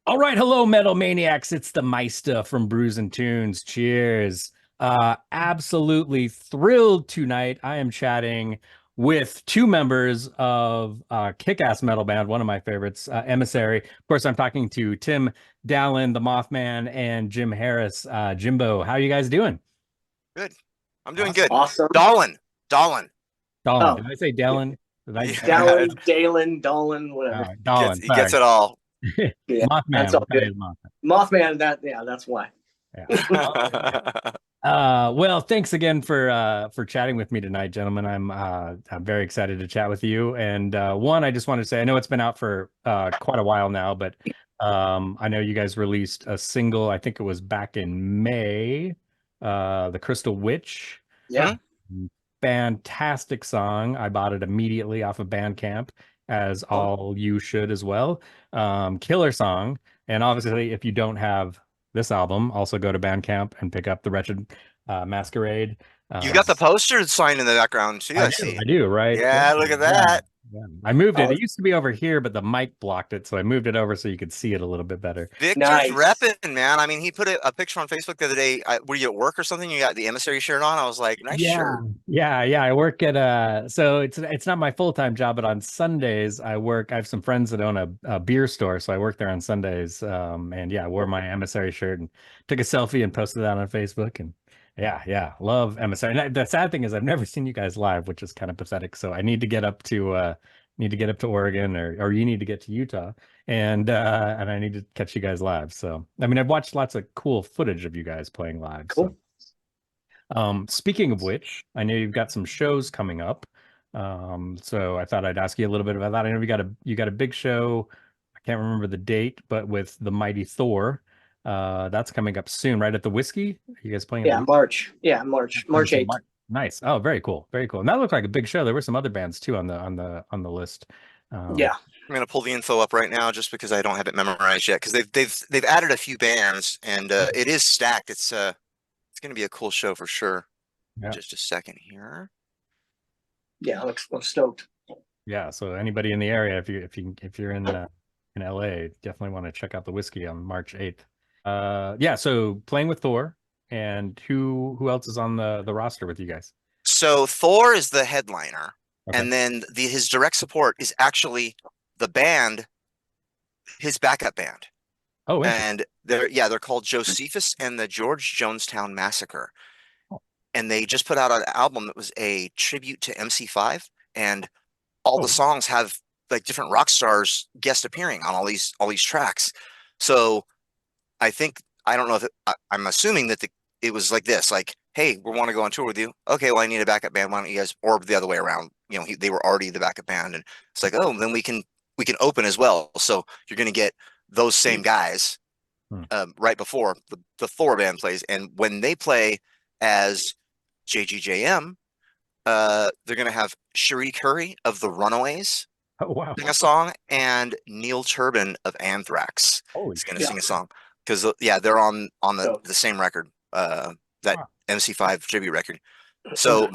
All right, hello, Metal Maniacs. It's the Meista from Brews and Tunes. Cheers. Absolutely thrilled tonight. I am chatting with two members of kick-ass metal band, one of my favorites, Emissary. Of course, I'm talking to Tim Dahlen, the Mothman, and Jim Harris, Jymbo. How are you guys doing? Good. I'm doing Awesome. good. Awesome. Dahlen. Dahlen. Dahlen. Oh, Did I say Dahlen? Did I? Yeah. Dallin, Dalen, Dolan, whatever. Dahlen. He gets Sorry. it all. Yeah, Mothman. that's We'll all call good. you Mothman. Mothman, that's why. Yeah. Well, thanks again for chatting with me tonight, gentlemen. I'm very excited to chat with you. And one, I just wanted to say, I know it's been out for quite a while now, but I know you guys released a single. I think it was back in May, "The Crystal Witch." Yeah. Fantastic song. I bought it immediately off of Bandcamp, as Oh, all you should as well. Killer song. And obviously, if you don't have this album, also go to Bandcamp and pick up The Wretched Masquerade. You Uh, got the poster sign in the background too, I see. I do, right there. Yeah, look at Yeah, that. yeah. I moved it. oh, It used to be over here, but the mic blocked it, so I moved it over so you could see it a little bit better. Victor's nice. repping, man. I mean, he put a picture on Facebook the other day. Were you at work or something? You got the emissary shirt on. I was like, nice Yeah, shirt. yeah. I work at so it's not my full-time job, but on Sundays I have some friends that own a beer store, so I work there on Sundays. And yeah, I wore my emissary shirt and took a selfie and posted that on Facebook. And yeah, love emissary. And the sad thing is I've never seen you guys live, which is kind of pathetic. So I need to get up to Oregon, or you need to get to Utah, and I need to catch you guys live. So I mean, I've watched lots of cool footage of you guys playing live. So Cool. speaking of which, I know you've got some shows coming up. So I thought I'd ask you a little bit about that. I know you got a big show. I can't remember the date, but with the mighty Thor. That's coming up soon, right at the Whiskey. Are you guys playing at the Yeah, Whiskey? March. Yeah, March. Or is March it 8th. March? Nice. Oh, very cool. Very cool. And that looked like a big show. There were some other bands too on the list. Um, Yeah. I'm gonna pull the info up right now just because I don't have it memorized yet. Because they've added a few bands and it is stacked. It's gonna be a cool show for sure. yeah. Just a second here. Yeah, I'm stoked. Yeah. So anybody in the area, if you're in LA, definitely want to check out the Whiskey on March 8th. Yeah, so playing with Thor, and who else is on the roster with you guys? So Thor is the headliner, Okay. and then his direct support is actually the band, his backup band. Oh, interesting. And they're called Josephus and the George Jonestown Massacre. Oh, And they just put out an album that was a tribute to MC5, and all the oh, songs have like different rock stars guest appearing on all these tracks. So I think I don't know if I'm assuming that it was like this, like, hey, we want to go on tour with you. Okay, well, I need a backup band. Why don't you guys, or the other way around? They were already the backup band, and it's like, oh, then we can open as well. So you're going to get those same guys hmm. right before the Thor band plays, and when they play as JGJM, they're going to have Cherie Curry of the Runaways Oh, wow. sing a song, and Neil Turbin of Anthrax Holy is going to shit. Yeah. sing a song because yeah, they're on the So, the same record, that Wow. MC5 tribute record. So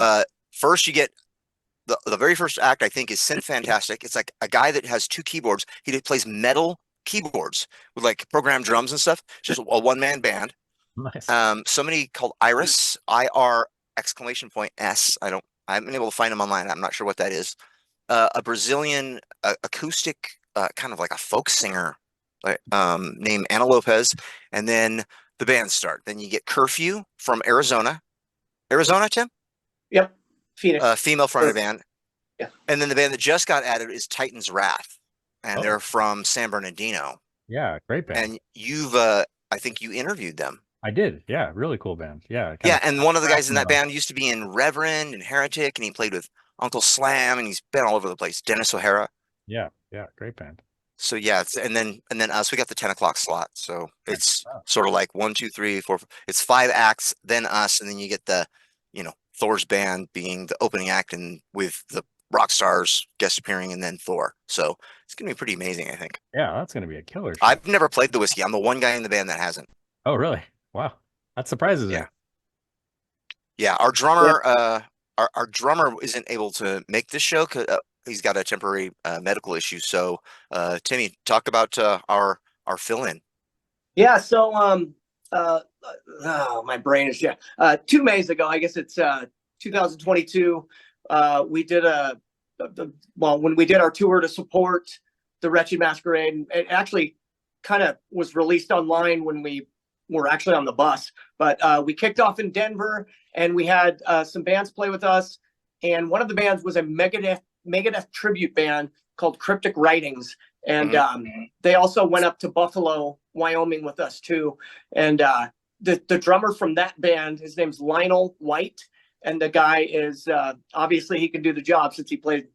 first you get the very first act, I think, is Synth Fantastic. It's like a guy that has two keyboards. He plays metal keyboards with like programmed drums and stuff. It's just a one-man band. Nice. Somebody called Iris, IR exclamation point S. I haven't been able to find him online. I'm not sure what that is. A Brazilian acoustic, kind of like a folk singer, like, named Ana Lopez, and then the bands start. Then you get Curfew from Arizona. Arizona, Tim? yep. Phoenix. Female fronted Or, band. yeah. And then the band that just got added is Titan's Wrath, and Oh, they're from San Bernardino. yeah, great band. And I think you interviewed them. I did. Yeah, really cool band. Yeah, kind Yeah, of and one of the thrash guys in that metal. band used to be in Reverend and Heretic, and he played with Uncle Slam, and he's been all over the place. Dennis O'Hara. Yeah, great band. So yeah, and then us. We got the 10 o'clock slot, so it's Oh, sort of like one, two, three, four. It's five acts, then us, and then you get Thor's band being the opening act, and with the rock stars guest appearing, and then Thor. So it's gonna be pretty amazing, I think. yeah, that's gonna be a killer show. I've never played the whiskey. I'm the one guy in the band that hasn't. Oh, really? Wow, that surprises me. Yeah, yeah. Our Yeah. drummer, our drummer isn't able to make this show because he's got a temporary medical issue. So, Timmy, talk about our our fill-in? Yeah. So, oh, my brain is 2 Mays ago. I guess it's 2022. We did when we did our tour to support the Wretched Masquerade. It actually kind of was released online when we were actually on the bus. But we kicked off in Denver, and we had some bands play with us. And one of the bands was a Megadeth tribute band called Cryptic Writings. And they also went up to Buffalo, Wyoming with us too. And the drummer from that band, his name's Lionel White. And the guy is obviously he can do the job since he played,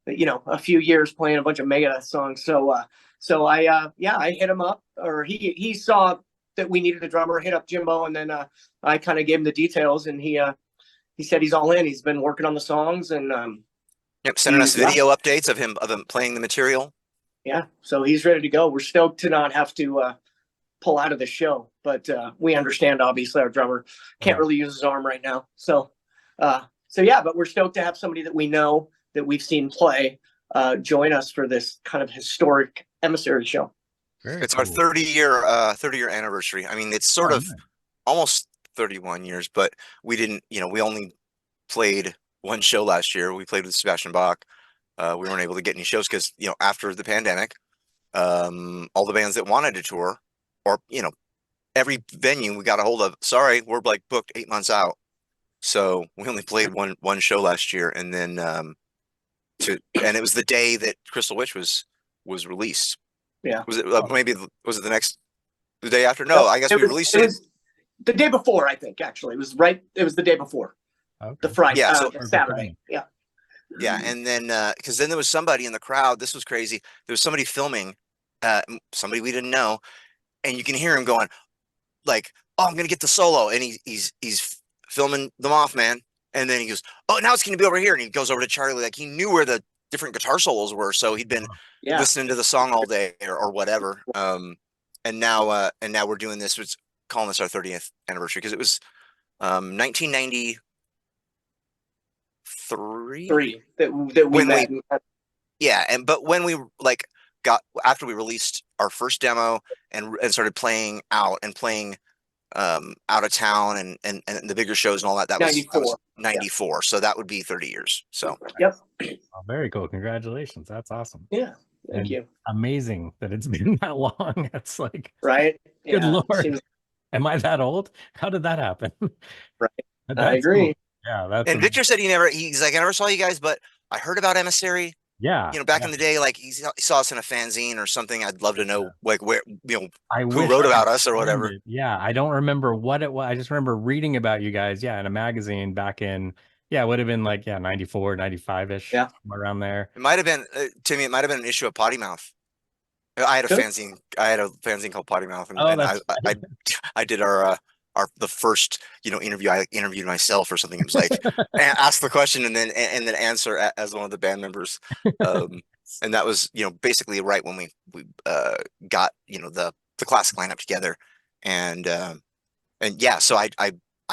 a few years playing a bunch of Megadeth songs. So I hit him up, or he saw that we needed a drummer, hit up Jymbo, and then I kind of gave him the details, and he said he's all in. He's been working on the songs, and sending us video updates of him playing the material. Yeah, so he's ready to go. We're stoked to not have to pull out of the show, but we understand obviously our drummer can't really use his arm right now. So yeah, but we're stoked to have somebody that we know, that we've seen play, join us for this kind of historic Emissary show. It's our 30-year anniversary. I mean, it's sort of almost 31 years, but we didn't, we only played one show last year. We played with Sebastian Bach. We weren't able to get any shows because, after the pandemic, all the bands that wanted to tour, or, every venue we got a hold of, sorry, we're like booked 8 months out. So we only played one show last year. And then, and it was the day that Crystal Witch was released. Yeah. Was it the day after? No, I guess we released it. It was the day before, I think, actually. It was the day before. Okay. The Friday. Yeah, so Saturday. Yeah. Yeah. And then, because then there was somebody in the crowd. This was crazy. There was somebody filming, somebody we didn't know. And you can hear him going, like, oh, I'm going to get the solo. And he's filming the Mothman. And then he goes, oh, now it's going to be over here. And he goes over to Charlie. Like, he knew where the different guitar solos were. So he'd been listening to the song all day or whatever. And now we're doing this. It's calling this our 30th anniversary because it was 1993 that we met. But when we got after we released our first demo and started playing out out of town and the bigger shows and all that, that was 94. Yeah. So that would be 30 years. So yep. Oh, very cool. Congratulations. That's awesome. Yeah. Thank you. Amazing that it's been that long. It's like, right. Good Lord. Am I that old? How did that happen? Right. I agree. Cool. Yeah. That's and Victor said he's like, I never saw you guys, but I heard about Emissary. Yeah. Back in the day, like he saw us in a fanzine or something. I'd love to know like where, who wrote about us or whatever. Yeah. I don't remember what it was. I just remember reading about you guys. Yeah. In a magazine back in, it would have been like, 94, 95-ish. Yeah. Somewhere around there. It might have been, Timmy, it might have been an issue of Potty Mouth. I had a fanzine called Potty Mouth. And, I did the first, interview. I interviewed myself or something. It was like, ask the question and then answer as one of the band members. And that was, basically right when we got, the classic lineup together. And yeah, so I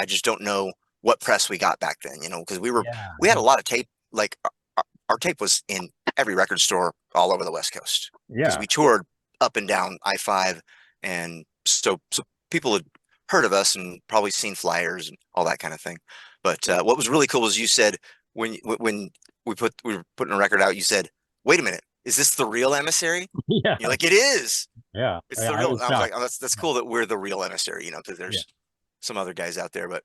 just don't know what press we got back then, because we had a lot of tape. Like our tape was in every record store all over the West Coast. Yeah. Because we toured up and down I-5. And so people had heard of us and probably seen flyers and all that kind of thing. But what was really cool was you said when we were putting a record out, you said, wait a minute, is this the real Emissary? Yeah. You're like, it is. Yeah. It's the real. I was like, oh, that's cool that we're the real Emissary, because there's some other guys out there, but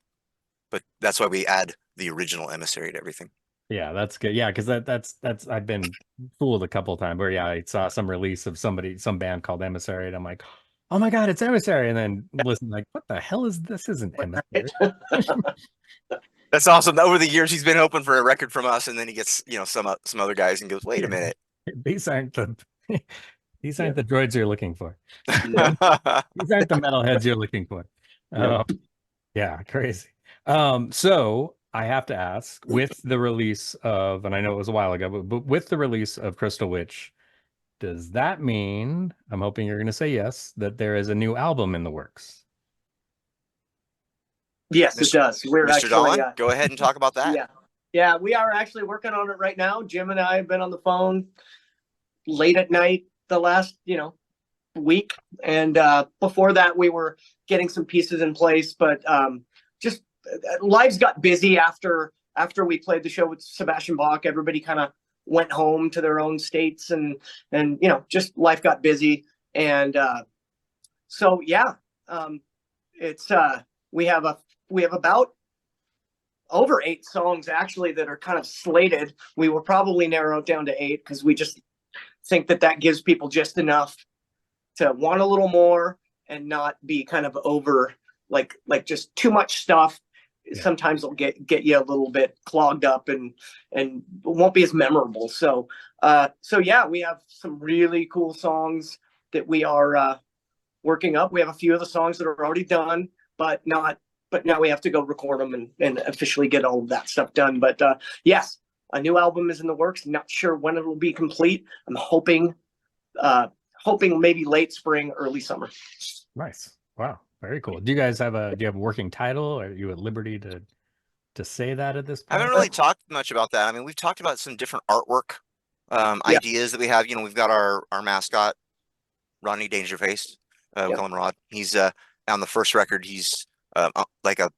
that's why we add the original Emissary to everything. Yeah, that's good. Yeah, because that's I've been fooled a couple of times where I saw some release of some band called Emissary, and I'm like, oh my God, it's Emissary. And then listen, like, what the hell is this? Isn't Emissary? That's awesome. Over the years, he's been hoping for a record from us, and then he gets, some other guys and goes, wait a minute. These aren't the droids you're looking for. These aren't the metalheads you're looking for. Yeah, crazy. So I have to ask, with the release of, and I know it was a while ago, but with the release of Crystal Witch, does that mean, I'm hoping you're going to say yes, that there is a new album in the works? Yes, it does. We're Mr. Dahlen, go ahead and talk about that. Yeah, we are actually working on it right now. Jim and I have been on the phone late at night the last, week. And before that, we were getting some pieces in place, but just lives got busy after we played the show with Sebastian Bach. Everybody kind of went home to their own states, and just life got busy. And so yeah, it's we have about over 8 songs actually that are kind of slated. We will probably narrow it down to 8 because we just think that gives people just enough to want a little more and not be kind of over like just too much stuff. Yeah. Sometimes it'll get you a little bit clogged up and won't be as memorable. So yeah, we have some really cool songs that we are working up. We have a few of the songs that are already done, but now we have to go record them and officially get all of that stuff done. But yes, a new album is in the works. Not sure when it will be complete. I'm hoping maybe late spring, early summer. Nice. Wow. Very cool. Do you have a working title? Are you at liberty to say that at this point? I haven't really talked much about that. I mean, we've talked about some different artwork ideas that we have. We've got our mascot, Rodney Dangerface, we call him Rod. He's on the first record, he's like a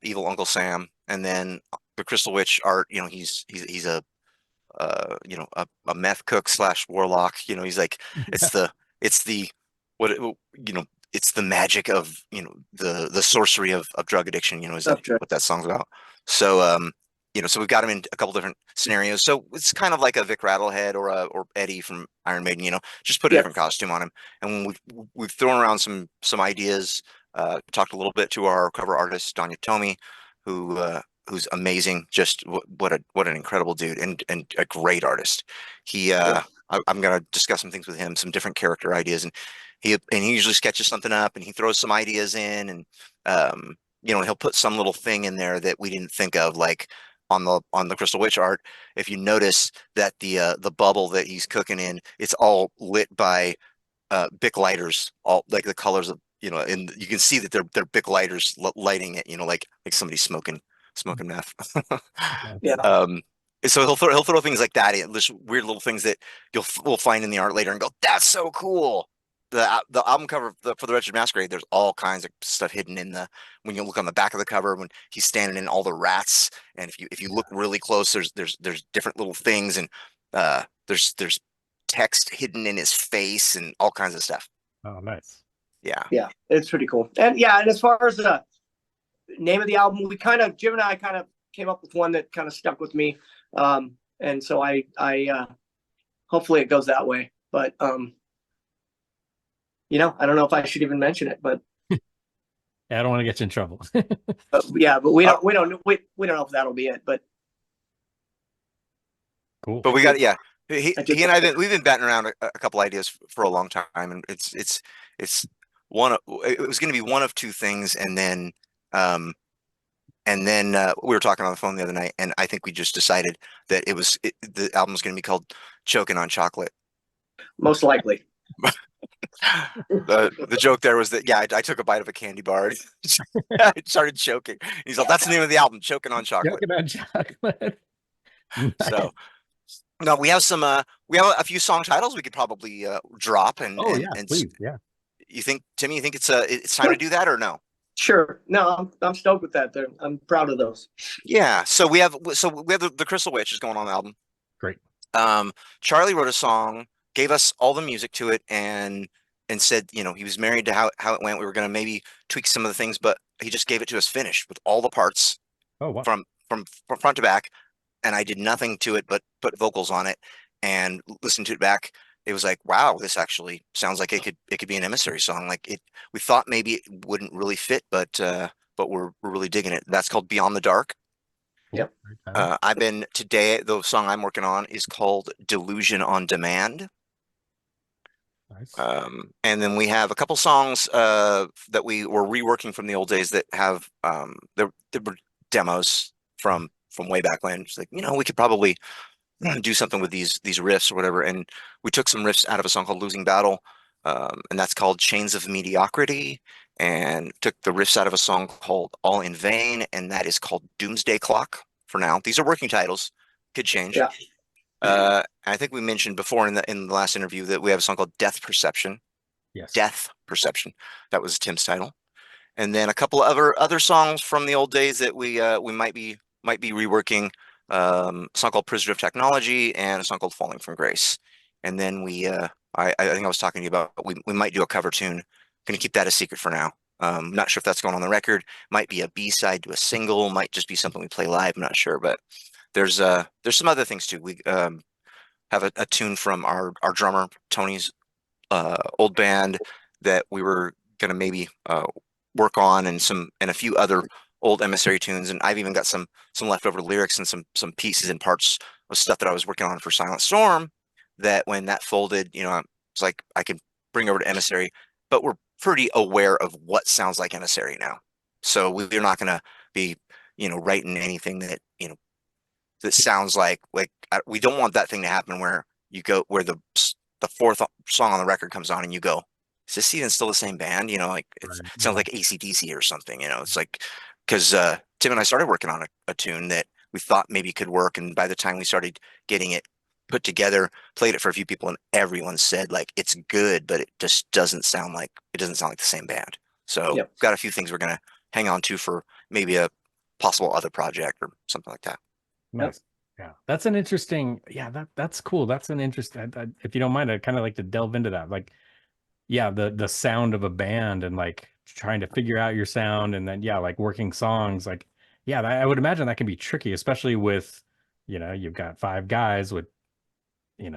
evil Uncle Sam, and then the Crystal Witch art, he's a meth cook / warlock. He's like, it's the magic of the sorcery of drug addiction. Is what that song's about. So so we've got him in a couple different scenarios. So it's kind of like a Vic Rattlehead or Eddie from Iron Maiden. Just put a different costume on him. And we've thrown around some ideas. Talked a little bit to our cover artist Danya Tomi, who's amazing. Just what an incredible dude and a great artist. I'm gonna discuss some things with him, some different character ideas, and he usually sketches something up and he throws some ideas in, and he'll put some little thing in there that we didn't think of, like on the Crystal Witch art. If you notice that the bubble that he's cooking in, it's all lit by Bic lighters, all like the colors of and you can see that they're Bic lighters lighting it, like somebody smoking meth. Yeah. So he'll throw things like that in, just weird little things that we'll find in the art later and go, that's so cool. The album cover for the Wretched Masquerade, there's all kinds of stuff hidden in when you look on the back of the cover, when he's standing in all the rats, and if you look really close, there's different little things, and there's text hidden in his face and all kinds of stuff. Oh, nice. Yeah, it's pretty cool. And as far as the name of the album, Jim and I kind of came up with one that kind of stuck with me, and so I hopefully it goes that way. But I don't know if I should even mention it, but yeah, I don't want to get you in trouble. but we don't know if that'll be it. But cool. But we got he and I we've been batting around a couple ideas for a long time, and it was going to be one of two things, and then we were talking on the phone the other night, and I think we just decided that the album was going to be called "Choking on Chocolate." Most likely. The joke there was that I took a bite of a candy bar and I started choking. He's like, that's the name of the album, Choking on Chocolate. Choking on Chocolate. So no, we have a few song titles we could probably drop and please. Yeah. Timmy, you think it's time to do that or no? Sure. No, I'm stoked with that. I'm proud of those. Yeah. So we have the Crystal Witch is going on the album. Great. Charlie wrote a song, gave us all the music to it, and said, he was married to how it went. We were going to maybe tweak some of the things, but he just gave it to us finished with all the parts. Oh, wow. From front to back, and I did nothing to it but put vocals on it and listened to it back. It was like, wow, this actually sounds like it could be an Emissary song. Like we thought maybe it wouldn't really fit, but we're really digging it. That's called Beyond the Dark. Yep. Today, the song I'm working on is called Delusion on Demand. Nice. And then we have a couple songs that we were reworking from the old days that have there were demos from way back when. It's like, we could probably do something with these riffs or whatever. And we took some riffs out of a song called Losing Battle, and that's called Chains of Mediocrity, and took the riffs out of a song called All in Vain, and that is called Doomsday Clock for now. These are working titles, could change. Yeah. I think we mentioned before in the last interview that we have a song called Death Perception. Yes. Death Perception. That was Tim's title. And then a couple of other songs from the old days that we might be reworking. A song called Prisoner of Technology and a song called Falling from Grace. And then I think I was talking to you about we might do a cover tune. Going to keep that a secret for now. Not sure if that's going on the record. Might be a B-side to a single. Might just be something we play live. I'm not sure, but there's some other things too. We have a tune from our drummer Tony's old band that we were gonna maybe work on, and a few other old Emissary tunes, and I've even got some leftover lyrics and some pieces and parts of stuff that I was working on for Silent Storm that when that folded, it's like I could bring over to Emissary, but we're pretty aware of what sounds like Emissary now. So we're not gonna be, writing anything that, that sounds like we don't want that thing to happen where the fourth song on the record comes on and you go, is this even still the same band? It sounds like AC/DC or something. It's like, because Tim and I started working on a tune that we thought maybe could work, and by the time we started getting it put together, played it for a few people, and everyone said like it's good, but it just doesn't sound like the same band. So Yep. Got a few things we're gonna hang on to for maybe a possible other project or something like that. Nice. Yeah, that's an interesting. Yeah, that's cool. That's an interesting. If you don't mind, I'd kind of like to delve into that. Like, yeah, the sound of a band and like trying to figure out your sound, and then like working songs. Like, yeah, I would imagine that can be tricky, especially with, you've got 5 guys with,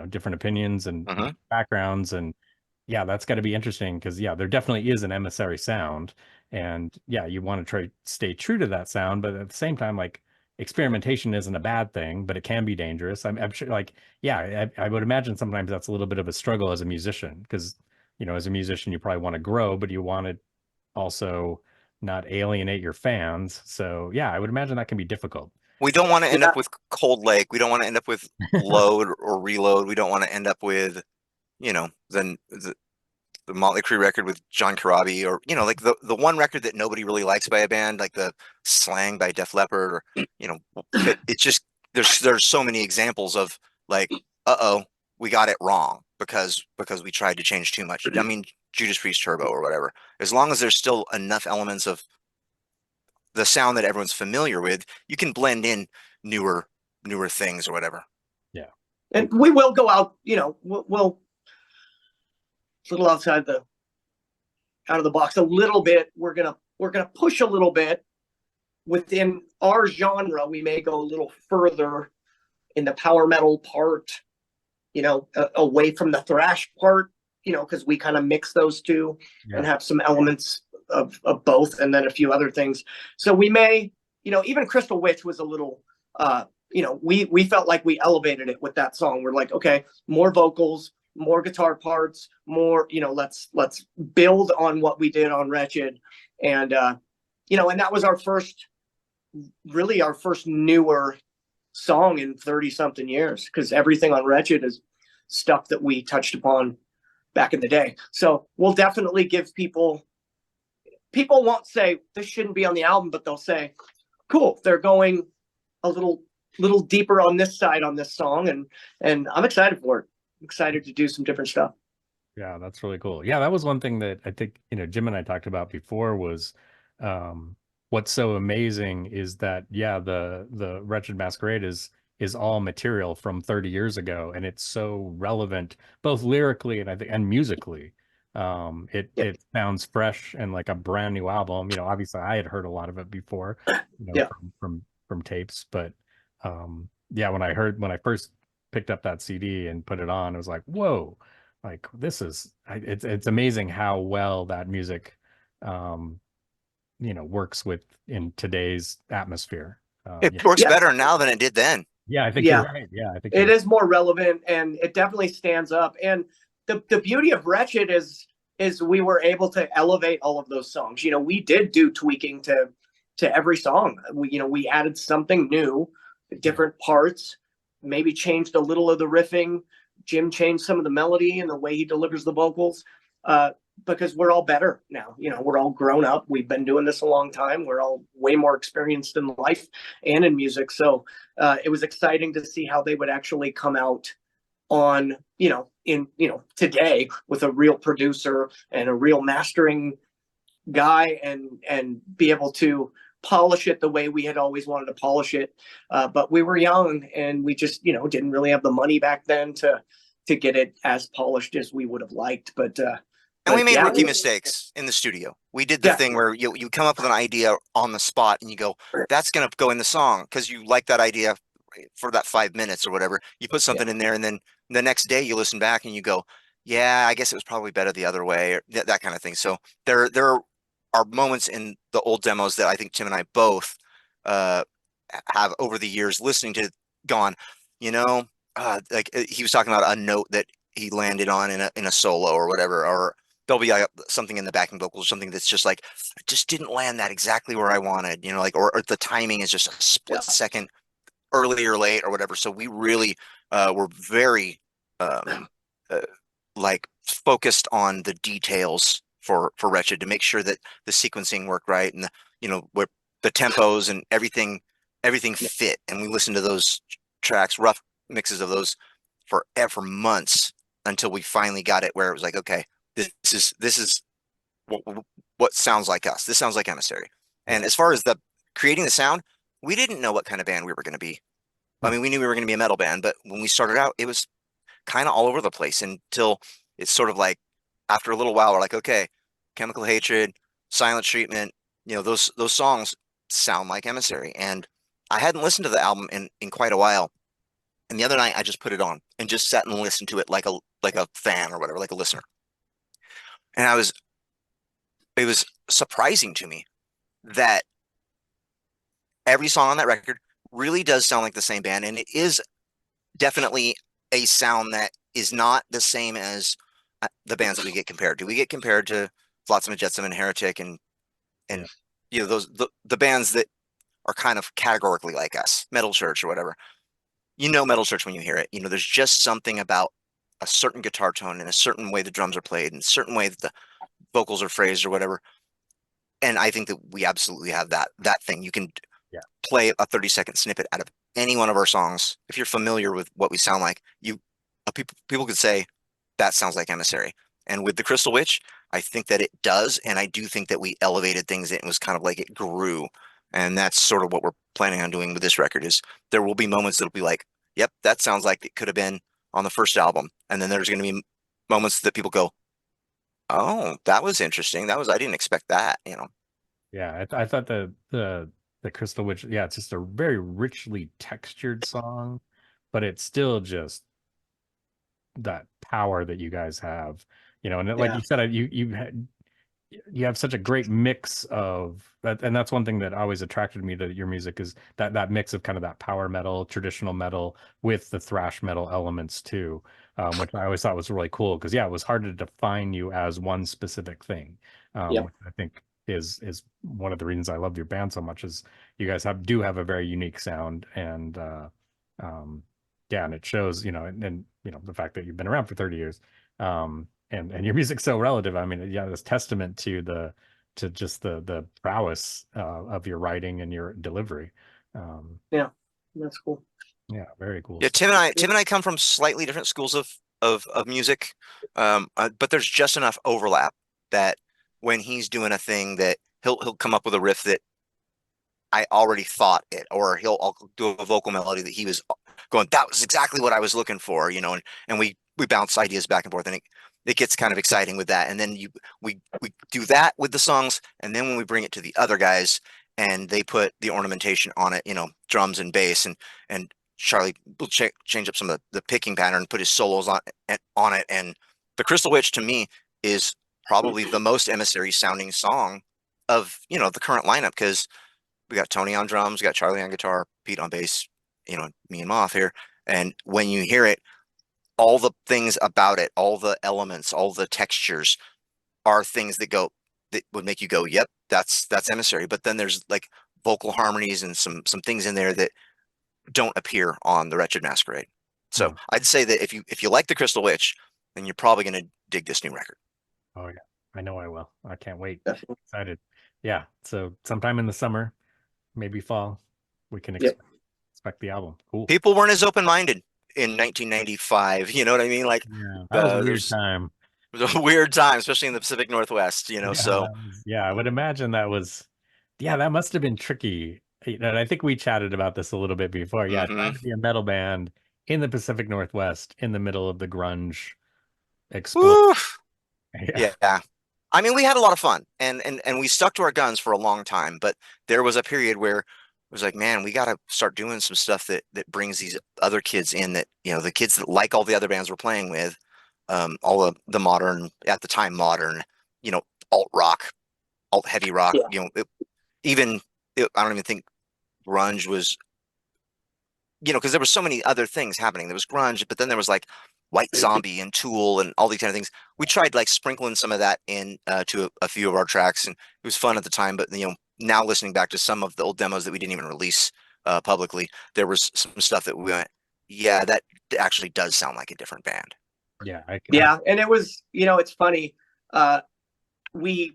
different opinions and backgrounds, and that's got to be interesting because there definitely is an Emissary sound, and you want to try to stay true to that sound, but at the same time, like, experimentation isn't a bad thing, but it can be dangerous. I'm sure, like, I would imagine sometimes that's a little bit of a struggle as a musician, because as a musician you probably want to grow, but you want to also not alienate your fans. So I would imagine that can be difficult. We don't want to end up with Cold Lake. We don't want to end up with Load or Reload. We don't want to end up with, then the Motley Crue record with John Corabi, or like the one record that nobody really likes by a band, like the Slang by Def Leppard, or it's just there's so many examples of like, we got it wrong because we tried to change too much. I mean, Judas Priest Turbo or whatever. As long as there's still enough elements of the sound that everyone's familiar with, you can blend in newer things or whatever. Yeah, and we will go out. We'll a little out of the box a little bit. We're gonna push a little bit within our genre. We may go a little further in the power metal part, away from the thrash part, because we kind of mix those two and have some elements of both, and then a few other things. So we may, even Crystal Witch was a little, we felt like we elevated it with that song. We're like, okay, more vocals, more guitar parts, more, let's build on what we did on Wretched. And, and that was our first newer song in 30 something years, because everything on Wretched is stuff that we touched upon back in the day. So we'll definitely give people won't say this shouldn't be on the album, but they'll say, cool, they're going a little deeper on this side on this song. And I'm excited for it. Excited to do some different stuff. Yeah, that's really cool. Yeah, that was one thing that I think, Jim and I talked about before was what's so amazing is that the Wretched Masquerade is all material from 30 years ago, and it's so relevant both lyrically and I think and musically. It sounds fresh and like a brand new album. Obviously I had heard a lot of it before, from tapes, but when I first picked up that CD and put it on, it was like, whoa, like it's amazing how well that music works in today's atmosphere. It works better now than it did then. I think you're right. I think it is more relevant, and it definitely stands up. And the beauty of Wretched is we were able to elevate all of those songs. We did do tweaking to every song. We added something new, different parts, maybe changed a little of the riffing. Jim changed some of the melody and the way he delivers the vocals, because we're all better now. We're all grown up. We've been doing this a long time. We're all way more experienced in life and in music. So it was exciting to see how they would actually come out on, in, today with a real producer and a real mastering guy, and be able to polish it the way we had always wanted to polish it. But we were young, and we just, didn't really have the money back then to get it as polished as we would have liked. And we made yeah, rookie mistakes in the studio. We did the thing where you come up with an idea on the spot and you go, that's going to go in the song because you like that idea for that 5 minutes or whatever. You put something in there, and then the next day you listen back and you go, yeah, I guess it was probably better the other way, or that kind of thing. So there are moments in the old demos that I think Tim and I both have over the years listening to gone, like he was talking about a note that he landed on in a solo or whatever, or there'll be like something in the backing vocals, something that's just like, I just didn't land that exactly where I wanted, like, or the timing is just a split second early or late or whatever. So we really were very like focused on the details for Wretched to make sure that the sequencing worked right, and where the tempos and everything fit. And we listened to those tracks, rough mixes of those for months until we finally got it where it was like, okay, this is what sounds like us. This sounds like Emissary. And as far as the creating the sound, we didn't know what kind of band we were going to be. I mean, we knew we were going to be a metal band, but when we started out, it was kind of all over the place until it's sort of like after a little while, we're like, okay, Chemical Hatred, Silent Treatment, those songs sound like Emissary. And I hadn't listened to the album in quite a while. And the other night I just put it on and just sat and listened to it like a fan or whatever, like a listener. And it was surprising to me that every song on that record really does sound like the same band. And it is definitely a sound that is not the same as the bands that we get compared to. We get compared to Flotsam and Jetsam and Heretic and those the bands that are kind of categorically like us, Metal Church or whatever. Metal Church when you hear it. There's just something about a certain guitar tone and a certain way the drums are played and a certain way that the vocals are phrased or whatever. And I think that we absolutely have that thing. You can play a 30-second snippet out of any one of our songs. If you're familiar with what we sound like, people could say that sounds like Emissary. And with the Crystal Witch, I think that it does. And I do think that we elevated things. It was kind of like it grew. And that's sort of what we're planning on doing with this record. Is there will be moments that'll be like, yep, that sounds like it could have been on the first album. And then there's going to be moments that people go, oh, that was interesting. I didn't expect that, Yeah, I thought the Crystal Witch, it's just a very richly textured song, but it's still just that power that you guys have, and like you said, you have such a great mix of that, and that's one thing that always attracted me to your music is that mix of kind of that power metal, traditional metal with the thrash metal elements too, which I always thought was really cool because it was hard to define you as one specific thing, which I think is one of the reasons I love your band so much is you guys do have a very unique sound, and and it shows, and the fact that you've been around for 30 years, and your music's so relative. I mean, it's testament to just the prowess of your writing and your delivery. Yeah, that's cool. Yeah, very cool. Yeah, Tim and I come from slightly different schools of music, but there's just enough overlap that when he's doing a thing that he'll come up with a riff that I already thought it, or I'll do a vocal melody that he was going, that was exactly what I was looking for, and we bounce ideas back and forth, and it gets kind of exciting with that. And then we do that with the songs, and then when we bring it to the other guys and they put the ornamentation on it, drums and bass, and Charlie will change up some of the picking pattern, put his solos on it. And the Crystal Witch to me is probably the most Emissary sounding song of the current lineup, because we got Tony on drums, we got Charlie on guitar, Pete on bass, me and Moth here. And when you hear it, all the things about it, all the elements, all the textures are things that would make you go, yep, that's Emissary. But then there's like vocal harmonies and some things in there that don't appear on the Wretched Masquerade. So I'd say that if you like the Crystal Witch, then you're probably going to dig this new record. Oh yeah, I know I will. I can't wait. Excited. Yeah. So sometime in the summer, maybe fall, we can expect the album. Cool. People weren't as open-minded. in 1995. You know what I mean? Like, Yeah, that was a weird there's time. it was a weird time, especially in the Pacific Northwest. You know, Yeah, so yeah, I would imagine that was, yeah, that must have been tricky. You know, and I think we chatted about this a little bit before. Yeah, hmm trying to be a metal band in the Pacific Northwest in the middle of the grunge explosion. Woo, Yeah. yeah. I mean, we had a lot of fun, and we stuck to our guns for a long time. But there was a period where it was like, man, we got to start doing some stuff that brings these other kids in. That the kids that like all the other bands we're playing with, all of the modern at the time modern, alt rock, alt heavy rock. Yeah. Even I don't even think grunge was, because there were so many other things happening. There was grunge, but then there was like White Zombie and Tool and all these kind of things. We tried like sprinkling some of that in to a few of our tracks, and it was fun at the time. But now listening back to some of the old demos that we didn't even release publicly, there was some stuff that we went, yeah, that actually does sound like a different band. Yeah, Yeah, and it was, it's funny. We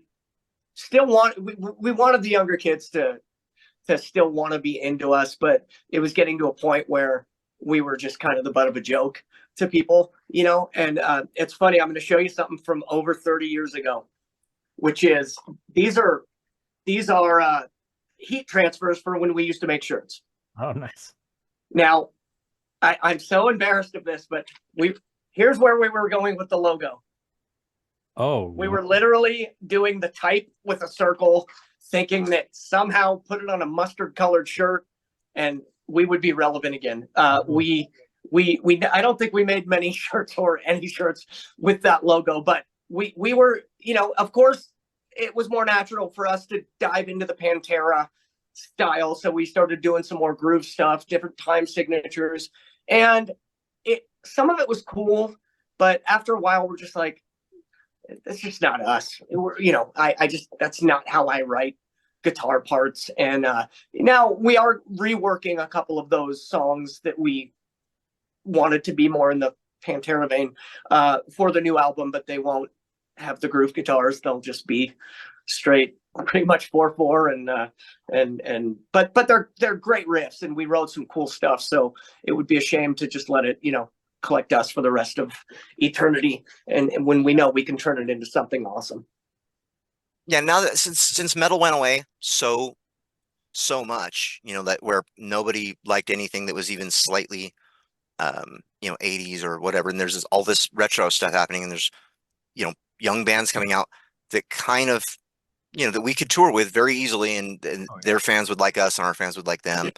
still we wanted the younger kids to still want to be into us, but it was getting to a point where we were just kind of the butt of a joke to people, and it's funny. I'm going to show you something from over 30 years ago, which is these are heat transfers for when we used to make shirts. Oh, nice. Now, I'm so embarrassed of this, but here's where we were going with the logo. Oh, We were literally doing the type with a circle, thinking that somehow put it on a mustard colored shirt and we would be relevant again. I don't think we made many shirts or any shirts with that logo, but we were, of course it was more natural for us to dive into the Pantera style. So we started doing some more groove stuff, different time signatures, and some of it was cool, but after a while we're just like, it's just not us. I just, that's not how I write guitar parts. And now we are reworking a couple of those songs that we wanted to be more in the Pantera vein for the new album, but they won't have the groove guitars. They'll just be straight, pretty much 4/4 but they're great riffs, and we wrote some cool stuff. So it would be a shame to just let it, collect dust for the rest of eternity. And when we know we can turn it into something awesome. Yeah, now that since metal went away so much, that where nobody liked anything that was even slightly 80s or whatever, and there's all this retro stuff happening, and there's young bands coming out that kind of that we could tour with very easily, and their fans would like us and our fans would like them.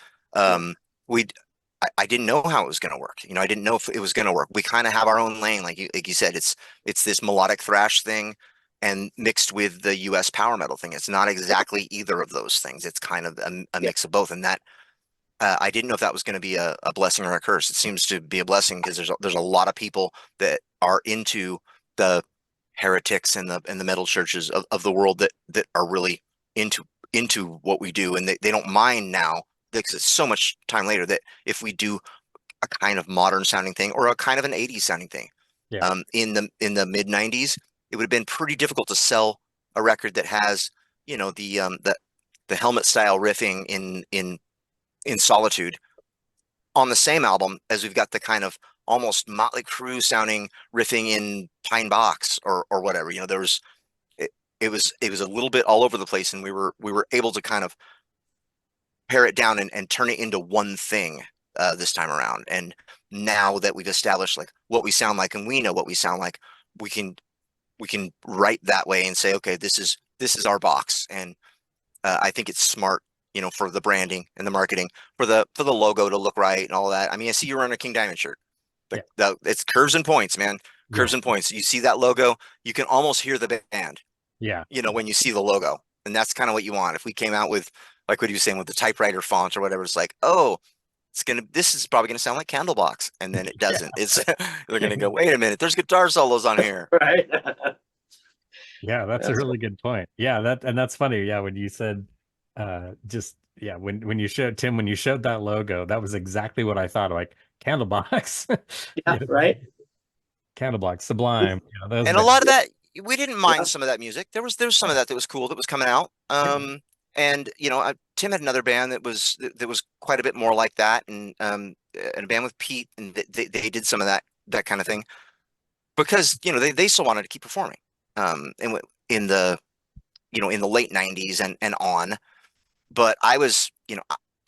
I didn't know how it was going to work. I didn't know if it was going to work. We kind of have our own lane, like you said. It's this melodic thrash thing, and mixed with the U.S. power metal thing. It's not exactly either of those things. It's kind of a mix of both, and that I didn't know if that was going to be a blessing or a curse. It seems to be a blessing because there's a lot of people that are into the heretics and the metal churches of the world that are really into what we do, and they don't mind now because it's so much time later that if we do a kind of modern sounding thing or a kind of an 80s sounding thing, in the mid 90s, it would have been pretty difficult to sell a record that has the helmet style riffing in Solitude on the same album as we've got the kind of almost Motley Crue sounding riffing in Pine Box or whatever. There was it was a little bit all over the place, and we were able to kind of pare it down and turn it into one thing this time around. And now that we've established like what we sound like, and we know what we sound like, we can write that way and say, okay, this is our box. And I think it's smart, for the branding and the marketing, for the logo to look right and all that. I mean, I see you're wearing a King Diamond shirt. It's curves and points, man. Curves and points. You see that logo, you can almost hear the band. Yeah. When you see the logo, and that's kind of what you want. If we came out with, like what he was saying, with the typewriter font or whatever, it's like, oh, this is probably gonna sound like Candlebox, and then it doesn't. It's they're gonna go, wait a minute, there's guitar solos on here. Right. Yeah, that's a really good point. Yeah, that's funny. Yeah, when you said when you showed Tim, when you showed that logo, that was exactly what I thought, like Candlebox. Yeah, right. Candlebox, Sublime. And a lot of that, we didn't mind some of that music. There was some of that was cool that was coming out. And Tim had another band that was quite a bit more like that, and a band with Pete, and they did some of that kind of thing because they still wanted to keep performing, and in the in the late '90s and on. But I was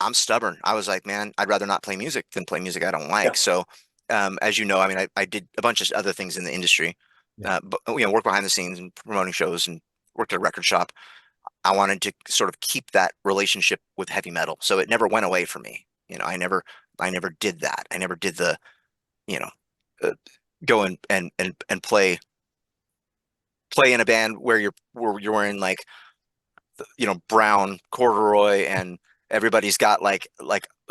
I'm stubborn. I was like, man, I'd rather not play music than play music I don't like. Yeah. So, as you know, I mean, I did a bunch of other things in the industry, Yeah. but work behind the scenes and promoting shows and worked at a record shop. I wanted to sort of keep that relationship with heavy metal, so it never went away from me. I never did that. I never did the, you know, go and play in a band where you're wearing like, brown corduroy and everybody's got like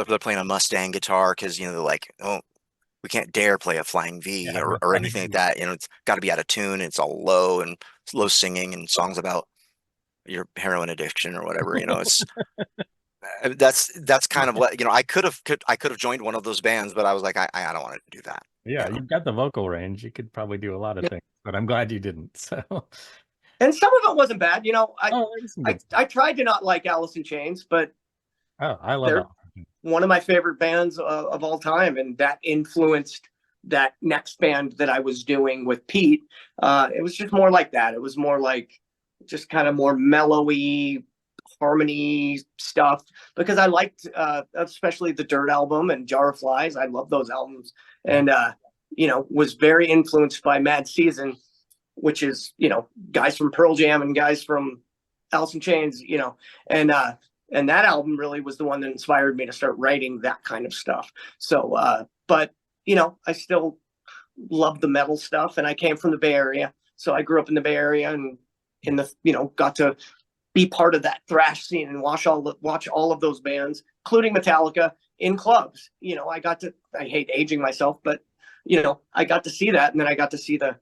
they're playing a Mustang guitar because they're like, oh, we can't dare play a Flying V Yeah, the or Flying anything like V. that. It's got to be out of tune. It's all low and low singing and songs about your heroin addiction or whatever. It's that's kind of what I could have joined one of those bands, but I was like, I don't want to do that. Yeah, you've got the vocal range. You could probably do a lot of things, but I'm glad you didn't. So, And some of it wasn't bad. oh, there's some good stuff. I tried to not like Alice in Chains, but Oh, I love they're it. one of my favorite bands of all time, and that influenced that next band that I was doing with Pete. It was just more like that. It was more like just kind of more mellowy harmony stuff because I liked especially the Dirt album and Jar of Flies. I love those albums, and was very influenced by Mad Season, which is guys from Pearl Jam and guys from Alice in Chains, and that album really was the one that inspired me to start writing that kind of stuff. So, but I still love the metal stuff, and I came from the Bay Area, so I grew up in the Bay Area, and got to be part of that thrash scene and watch all of those bands, including Metallica, in clubs. I hate aging myself, but I got to see that, and then I got to see the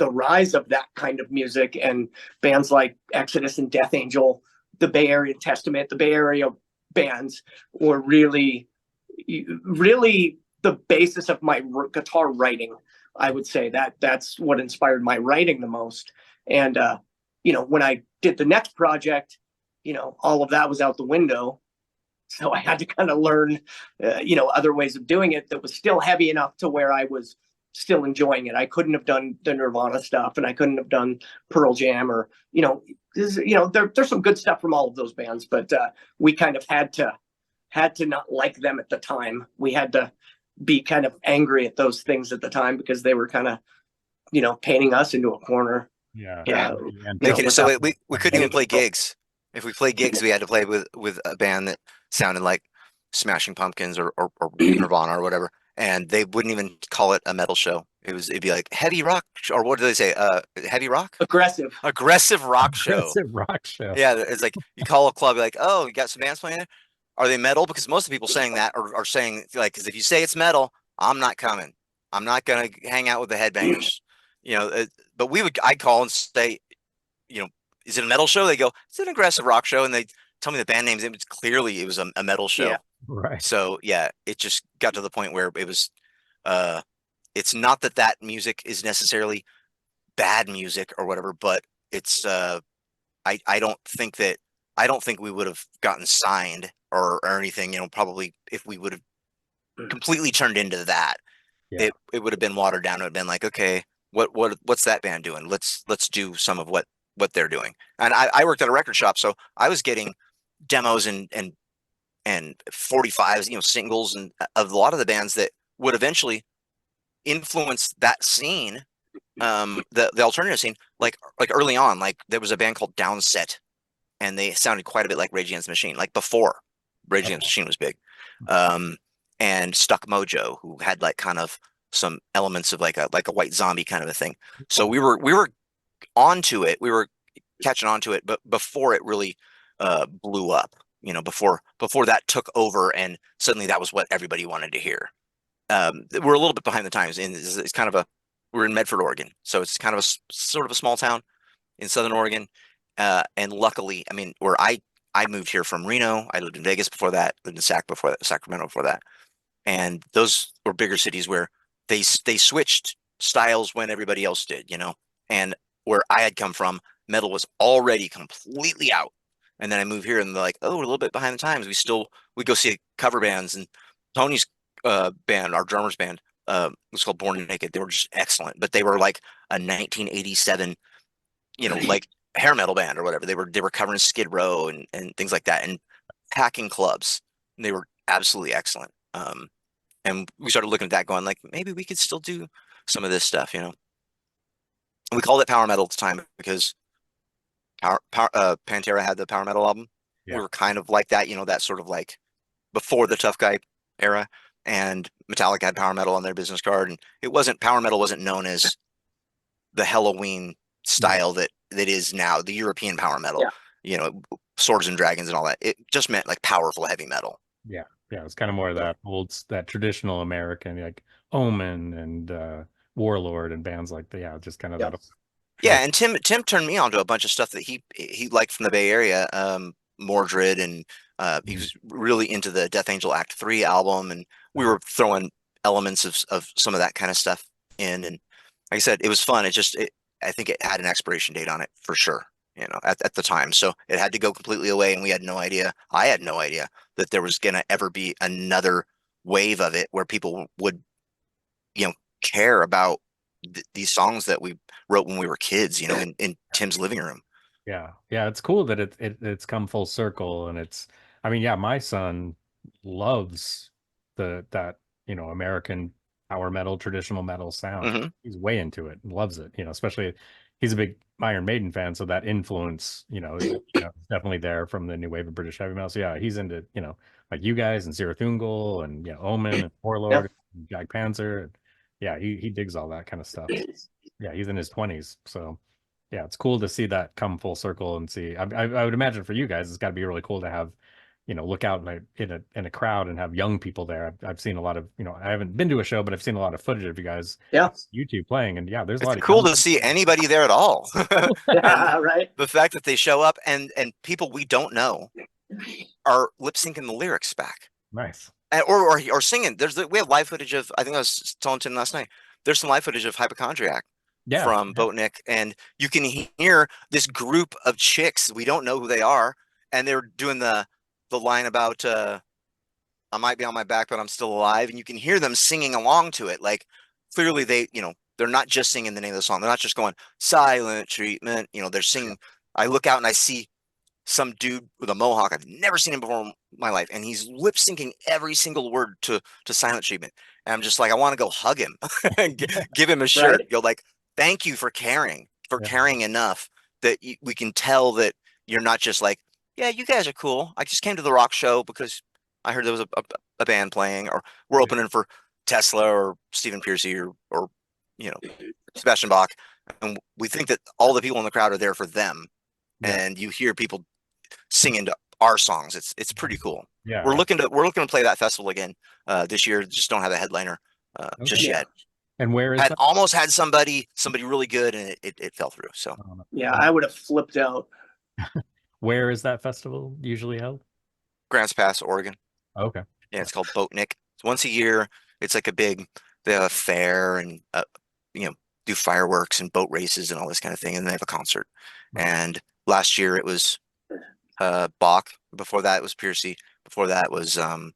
rise of that kind of music and bands like Exodus and Death Angel, the Bay Area Testament, the Bay Area bands were really, really the basis of my guitar writing. I would say that's what inspired my writing the most. And, when I did the next project, all of that was out the window. So I had to kind of learn, other ways of doing it that was still heavy enough to where I was still enjoying it. I couldn't have done the Nirvana stuff, and I couldn't have done Pearl Jam, or there's some good stuff from all of those bands, but we kind of had to not like them at the time. We had to be kind of angry at those things at the time because they were kind of painting us into a corner. Yeah. So we couldn't even play gigs. If we played gigs, we had to play with a band that sounded like Smashing Pumpkins or Nirvana or whatever, and they wouldn't even call it a metal show. It'd be like heavy rock, or what do they say? Heavy rock? Aggressive rock show. Aggressive rock show. Yeah, it's like you call a club, like, oh, you got some bands playing it. Are they metal? Because most of the people saying that are saying, like, because if you say it's metal, I'm not coming. I'm not gonna hang out with the headbangers. But I'd call and say, is it a metal show? They go, it's an aggressive rock show, and they tell me the band names. It was a metal show. Yeah. Right. So yeah, it just got to the point where it was, it's not that music is necessarily bad music or whatever, but it's I don't think we would have gotten signed or anything. Probably if we would have completely turned into that, Yeah. it would have been watered down. It would have been like, okay, what's that band doing? Let's do some of what they're doing. And I worked at a record shop, so I was getting demos and 45s, singles, and of a lot of the bands that would eventually influence that scene, the alternative scene. Like early on, like there was a band called Downset, and they sounded quite a bit like Rage Against the Machine, like before Rage Against the Machine was big. And Stuck Mojo, who had like kind of some elements of like a White Zombie kind of a thing. So we were onto it. We were catching onto it, but before it really blew up, before that took over and suddenly that was what everybody wanted to hear. We're a little bit behind the times, and it's kind of we're in Medford, Oregon, so it's kind of sort of a small town in Southern Oregon. And luckily, I mean, where I moved here from Reno. I lived in Vegas before that, lived in Sacramento before that. And those were bigger cities where they switched styles when everybody else did, and where I had come from, metal was already completely out. And then I move here and they're like, oh, we're a little bit behind the times. We go see cover bands, and Tony's band, our drummer's band, was called Born Naked. They were just excellent, but they were like a 1987, like hair metal band or whatever. They were covering Skid Row and things like that, and packing clubs. And they were absolutely excellent. And we started looking at that, going like, maybe we could still do some of this stuff, And we called it power metal at the time because Pantera had the power metal album. Yeah. We were kind of like that, that sort of like before the tough guy era. And Metallica had power metal on their business card, and power metal wasn't known as the Halloween style that is now the European power metal. Yeah. Swords and Dragons and all that. It just meant like powerful heavy metal. Yeah, it's kind of more of that traditional American, like Omen and Warlord and bands like that. Yeah, just kind of that. Yeah, and Tim turned me on to a bunch of stuff that he liked from the Bay Area, Mordred, and he was really into the Death Angel Act 3 album, and we were throwing elements of some of that kind of stuff in, and like I said, it was fun. I think it had an expiration date on it for sure, at the time. So it had to go completely away, and we had no idea. I had no idea that there was gonna ever be another wave of it where people would, care about these songs that we wrote when we were kids, in Tim's living room. Yeah, it's cool that it's come full circle, and my son loves that American power metal, traditional metal sound. Mm-hmm. He's way into it and loves it. Especially he's a big Iron Maiden fan, so that influence, is definitely there from the new wave of British heavy metal. So yeah, he's into like you guys and Zirathungal and Omen and Warlord and Jag Panzer. And, yeah, he digs all that kind of stuff. Yeah, he's in his 20s, so yeah, it's cool to see that come full circle and see. I would imagine for you guys, it's got to be really cool to have, look out in a crowd and have young people there. I've seen a lot of, I haven't been to a show, but I've seen a lot of footage of you guys, YouTube playing, and there's a lot of cool to see anybody there at all. Right. The fact that they show up and people we don't know are lip syncing the lyrics back. Nice. Or singing. We have live footage of. I think I was telling Tim last night. There's some live footage of Hypochondriac from Boatnik, and you can hear this group of chicks. We don't know who they are, and they're doing the line about I might be on my back, but I'm still alive, and you can hear them singing along to it. Like clearly they, they're not just singing the name of the song. They're not just going silent treatment. They're singing. I look out and I see some dude with a mohawk. I've never seen him before in my life, and he's lip syncing every single word to silent treatment. And I'm just like, I want to go hug him and give him a shirt. Right. Go like, thank you for caring enough that we can tell that you're not just like, yeah, you guys are cool. I just came to the rock show because I heard there was a band playing, or we're opening for Tesla or Stephen Pearcy or Sebastian Bach, and we think that all the people in the crowd are there for them. Yeah. And you hear people singing to our songs. It's pretty cool. Yeah, we're looking to play that festival again this year. Just don't have a headliner just yet. And where is that? Almost had somebody really good, and it fell through. So yeah, I would have flipped out. Where is that festival usually held? Grants Pass, Oregon. Okay. Yeah, it's called Boatnik. It's once a year. It's like they have a fair and do fireworks and boat races and all this kind of thing, and they have a concert. Right. And last year it was Bach. Before that it was Pearcy. Before that was who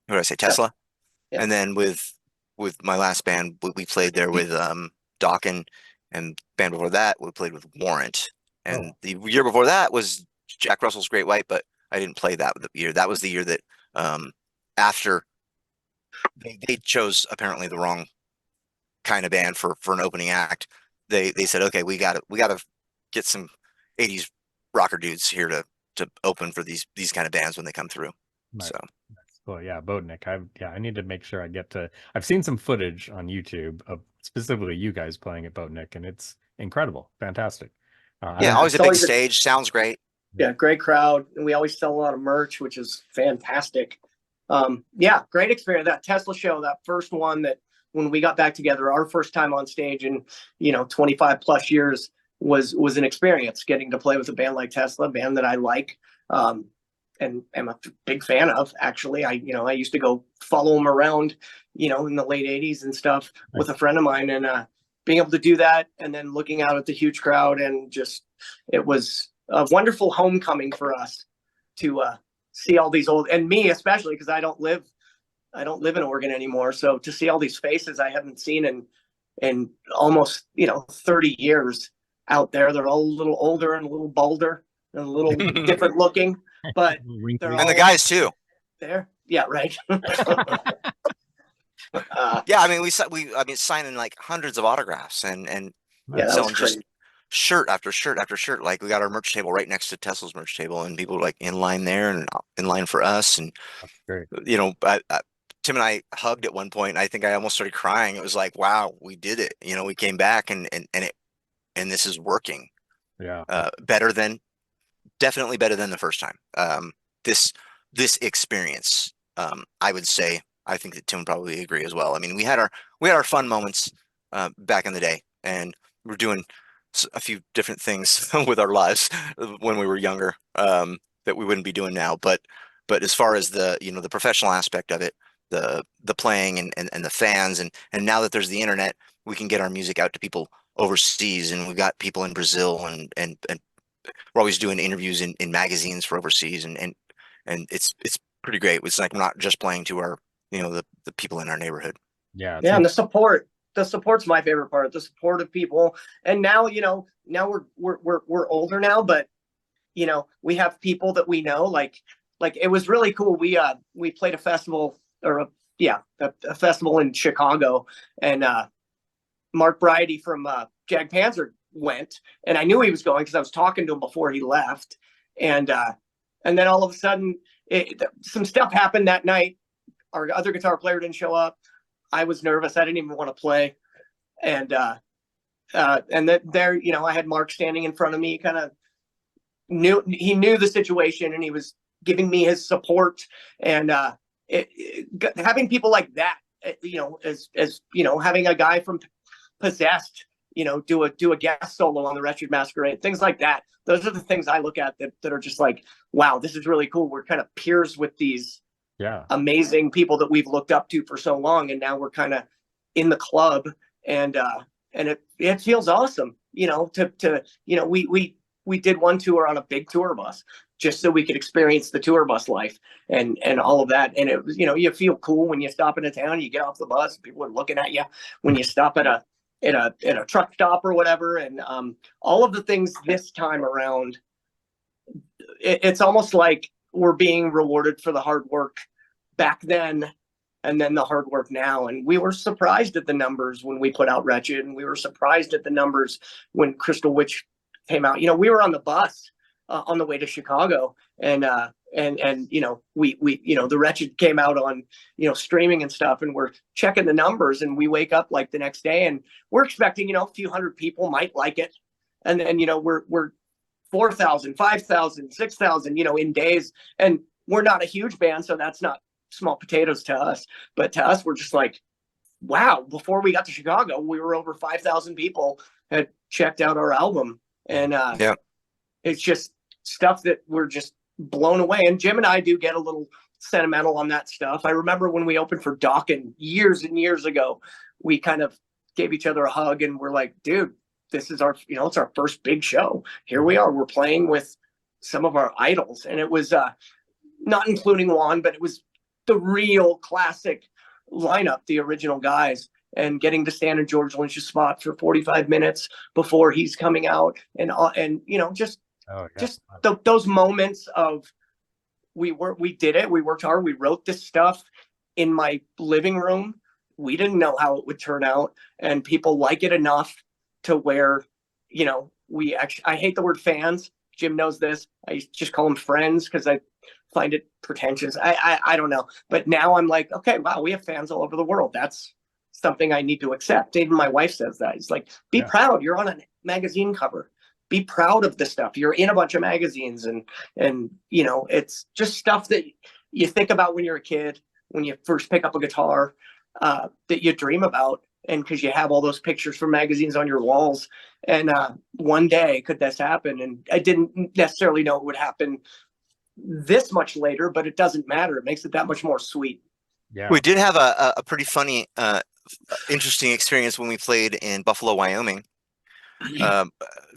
did I say? Tesla. Yeah. And then with my last band, we played there with Dawkin, and band before that we played with Warrant. And the year before that was Jack Russell's Great White, but I didn't play that year. That was the year that after they chose apparently the wrong kind of band for an opening act. They said, okay, we gotta get some 80s rocker dudes here to open for these kind of bands when they come through. Right. So well, yeah, Boatnik. I need to make sure I get to. I've seen some footage on YouTube of specifically you guys playing at Boatnik, and it's incredible, fantastic. Always a big stage. Sounds great. Yeah, great crowd, and we always sell a lot of merch, which is fantastic. Great experience. That Tesla show, that first one, that when we got back together, our first time on stage in 25 plus years was an experience. Getting to play with a band like Tesla, a band that I like, and am a big fan of. Actually, I used to go follow them around, in the late 80s and stuff with a friend of mine, and being able to do that, and then looking out at the huge crowd, and just it was a wonderful homecoming for us to see all these old, and me especially, because I don't live in Oregon anymore. So to see all these faces I haven't seen in almost 30 years out there. They're all a little older and a little balder and a little different looking, but they're And the all guys too. there. Yeah, right. Yeah, I mean, signing like hundreds of autographs and yeah, that was selling crazy. just shirt after shirt after shirt. Like we got our merch table right next to Tesla's merch table, and people like in line there and in line for us. And That's great. Tim and I hugged at one point. And I think I almost started crying. It was like, wow, we did it. We came back and this is working. Yeah. Definitely better than the first time. This experience, I would say, I think that Tim would probably agree as well. I mean, we had our fun moments back in the day, and we're doing a few different things with our lives when we were younger that we wouldn't be doing now. But as far as the professional aspect of it, the playing and the fans, and now that there's the internet, we can get our music out to people overseas, and we've got people in Brazil, and we're always doing interviews in magazines for overseas, and it's pretty great. It's like we're not just playing to our the people in our neighborhood. Yeah. Yeah, and the support's my favorite part. The support of people, and now we're older now, but we have people that we know. Like it was really cool. We played a festival a festival in Chicago, and Mark Bridie from Jag Panzer went, and I knew he was going because I was talking to him before he left, and then all of a sudden some stuff happened that night. Our other guitar player didn't show up. I was nervous. I didn't even want to play, and then there, I had Mark standing in front of me, kind of knew the situation, and he was giving me his support, and having people like that, as having a guy from Possessed, do a guest solo on the Wretched Masquerade, things like that. Those are the things I look at that are just like, wow, this is really cool. We're kind of peers with these amazing people that we've looked up to for so long, and now we're kind of in the club, and it feels awesome. We did one tour on a big tour bus just so we could experience the tour bus life and all of that. And it was, you feel cool when you stop in a town, you get off the bus, people are looking at you when you stop at a truck stop or whatever. And all of the things this time around, it's almost like we're being rewarded for the hard work back then and then the hard work now. And we were surprised at the numbers when we put out Wretched, and we were surprised at the numbers when Crystal Witch came out. We were on the bus on the way to Chicago, and we the Wretched came out on streaming and stuff, and we're checking the numbers, and we wake up like the next day and we're expecting a few hundred people might like it, and then we're 4,000, 5,000, 6,000 in days, and we're not a huge band, so that's not small potatoes to us, but to us we're just like, wow. Before we got to Chicago, we were over 5,000 people had checked out our album, and it's just stuff that we're just blown away. And Jim and I do get a little sentimental on that stuff. I remember when we opened for Dawkins years and years ago, we kind of gave each other a hug, and we're like, dude, this is our, it's our first big show. Here we are, we're playing with some of our idols. And it was not including Juan, but it was the real classic lineup, the original guys, and getting to stand in George Lynch's spot for 45 minutes before he's coming out, and just those moments of we did it, we worked hard, we wrote this stuff in my living room. We didn't know how it would turn out, and people like it enough to where we actually, I hate the word fans. Jim knows this. I just call them friends because I find it pretentious. I don't know. But now I'm like, okay, wow, we have fans all over the world. That's something I need to accept. Even my wife says that. It's like, be proud. You're on a magazine cover. Be proud of the stuff. You're in a bunch of magazines, and it's just stuff that you think about when you're a kid, when you first pick up a guitar, that you dream about. And because you have all those pictures from magazines on your walls, and one day could this happen? And I didn't necessarily know it would happen this much later, but it doesn't matter. It makes it that much more sweet. Yeah, we did have a pretty funny, interesting experience when we played in Buffalo, Wyoming.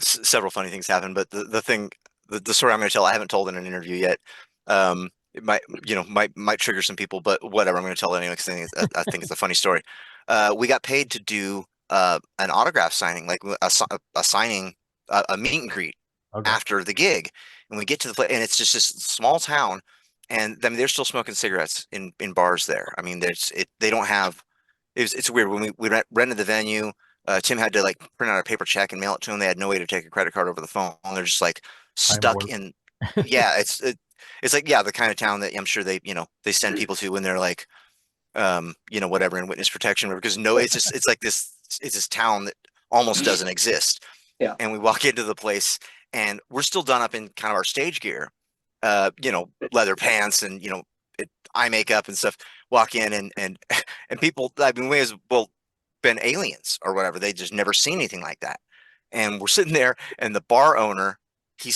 Several funny things happened, but the thing the story I'm going to tell, I haven't told in an interview yet. It might trigger some people, but whatever. I'm going to tell it anyway because I think it's a funny story. We got paid to do an autograph signing, like a signing, a meet and greet Okay. after the gig, and we get to the place, and it's just this small town, and I mean they're still smoking cigarettes in bars there. I mean, they don't have. It's weird when we rented the venue. Tim had to like print out a paper check and mail it to them. They had no way to take a credit card over the phone. They're just like stuck in. Yeah, it's like, yeah, the kind of town that I'm sure they send people to when they're like, whatever, in witness protection, because it's like this town that almost doesn't exist. Yeah. And we walk into the place and we're still done up in kind of our stage gear, leather pants and, eye makeup and stuff. Walk in and people, I mean, we as well been aliens or whatever. They just never seen anything like that. And we're sitting there and the bar owner, he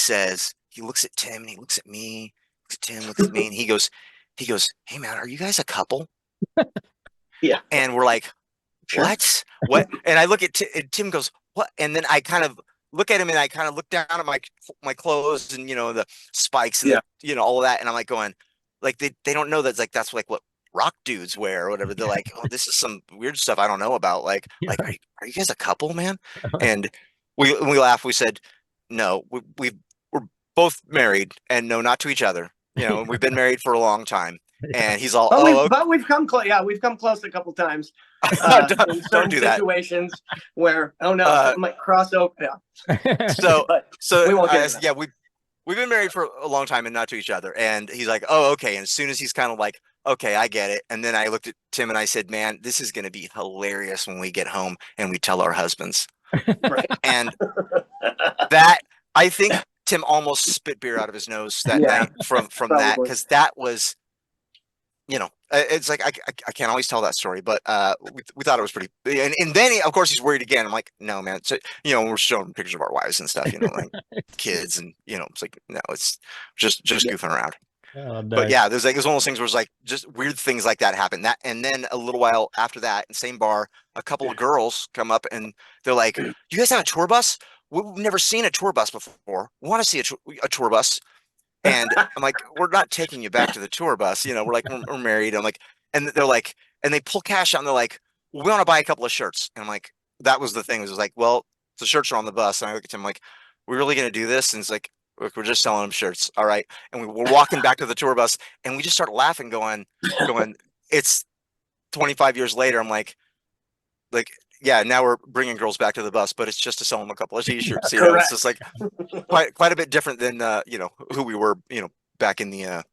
looks at Tim and he looks at me, looks at Tim, looks at me, and he goes, "Hey man, are you guys a couple?" Yeah. And we're like, Sure. What? And I look at and Tim goes, "What?" And then I kind of look at him and I kind of look down at my clothes and the spikes and all of that, and I'm like going, like they don't know that's like what rock dudes wear or whatever. They're like, "Oh, this is some weird stuff I don't know about." Like, are you guys a couple, man? And we laughed. We said, "No, we're both married, and no, not to each other. We've been married for a long time." And he's all, but we've come close. Yeah, we've come close a couple times. In certain do that. Situations where something might cross over. Yeah. So we won't get into that. Yeah, we've been married for a long time and not to each other. And he's like, "Oh, okay." And as soon as he's kind of like, "Okay, I get it." And then I looked at Tim and I said, "Man, this is going to be hilarious when we get home and we tell our husbands." Right. And that, I think Tim almost spit beer out of his nose that night from that, because that was, it's like I can't always tell that story, but we thought it was pretty. And then of course he's worried again. I'm like, "No, man." So we're showing pictures of our wives and stuff, like kids, and it's like, no, it's just goofing around. Oh, nice. But yeah, there's one of those things where it's like just weird things like that happen. That, and then a little while after that, in the same bar, a couple of girls come up and they're like, "You guys have a tour bus? We've never seen a tour bus before. We want to see a tour bus." And I'm like, "We're not taking you back to the tour bus. We're like, we're married." I'm like, and they're like, and they pull cash out and they're like, "Well, we want to buy a couple of shirts." And I'm like, that was the thing. It was like, well, the shirts are on the bus. And I look at him like, "We're really going to do this?" And it's like, "Look, we're just selling them shirts." All right. And we're walking back to the tour bus and we just start laughing, going, it's 25 years later. I'm like, yeah, now we're bringing girls back to the bus, but it's just to sell them a couple of t-shirts. It's just like quite a bit different than who we were, back in the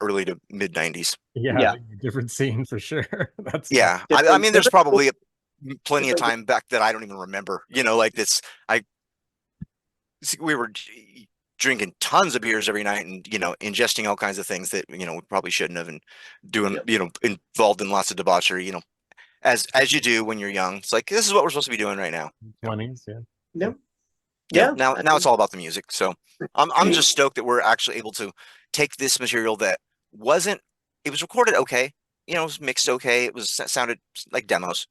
early to mid 90s. Yeah, different scene for sure. That's I mean, there's probably plenty of time back that I don't even remember. Like this, we were drinking tons of beers every night and ingesting all kinds of things that we probably shouldn't have, and doing involved in lots of debauchery. As you do when you're young. It's like, this is what we're supposed to be doing right now. 20s, Now it's all about the music. So I'm just stoked that we're actually able to take this material that it was recorded okay, it was mixed okay, it sounded like demos.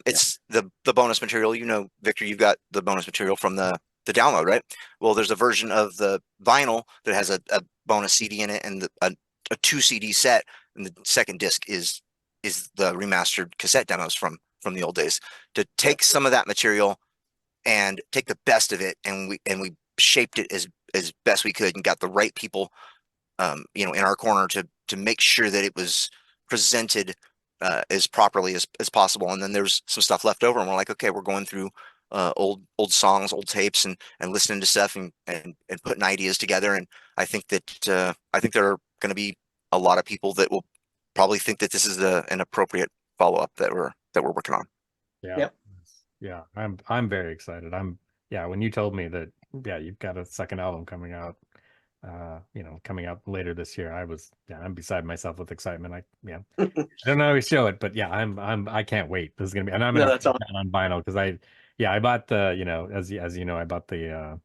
It's the bonus material. Victor, you've got the bonus material from the download, right? Well, there's a version of the vinyl that has a bonus CD in it and a 2 CD set, and the second disc is the remastered cassette demos from the old days. To take some of that material and take the best of it, and we shaped it as best we could and got the right people in our corner to make sure that it was presented as properly as possible. And then there's some stuff left over and we're like, okay, we're going through old songs, old tapes, and listening to stuff and putting ideas together. And I think that there are going to be a lot of people that will probably think that this is an appropriate follow-up that we're working on. Yeah. I'm very excited. When you told me that, you've got a second album coming out, later this year, I'm beside myself with excitement. I don't always show it, but I can't wait. This is gonna be, and I'm gonna put that on vinyl because I bought the, as you know, I bought the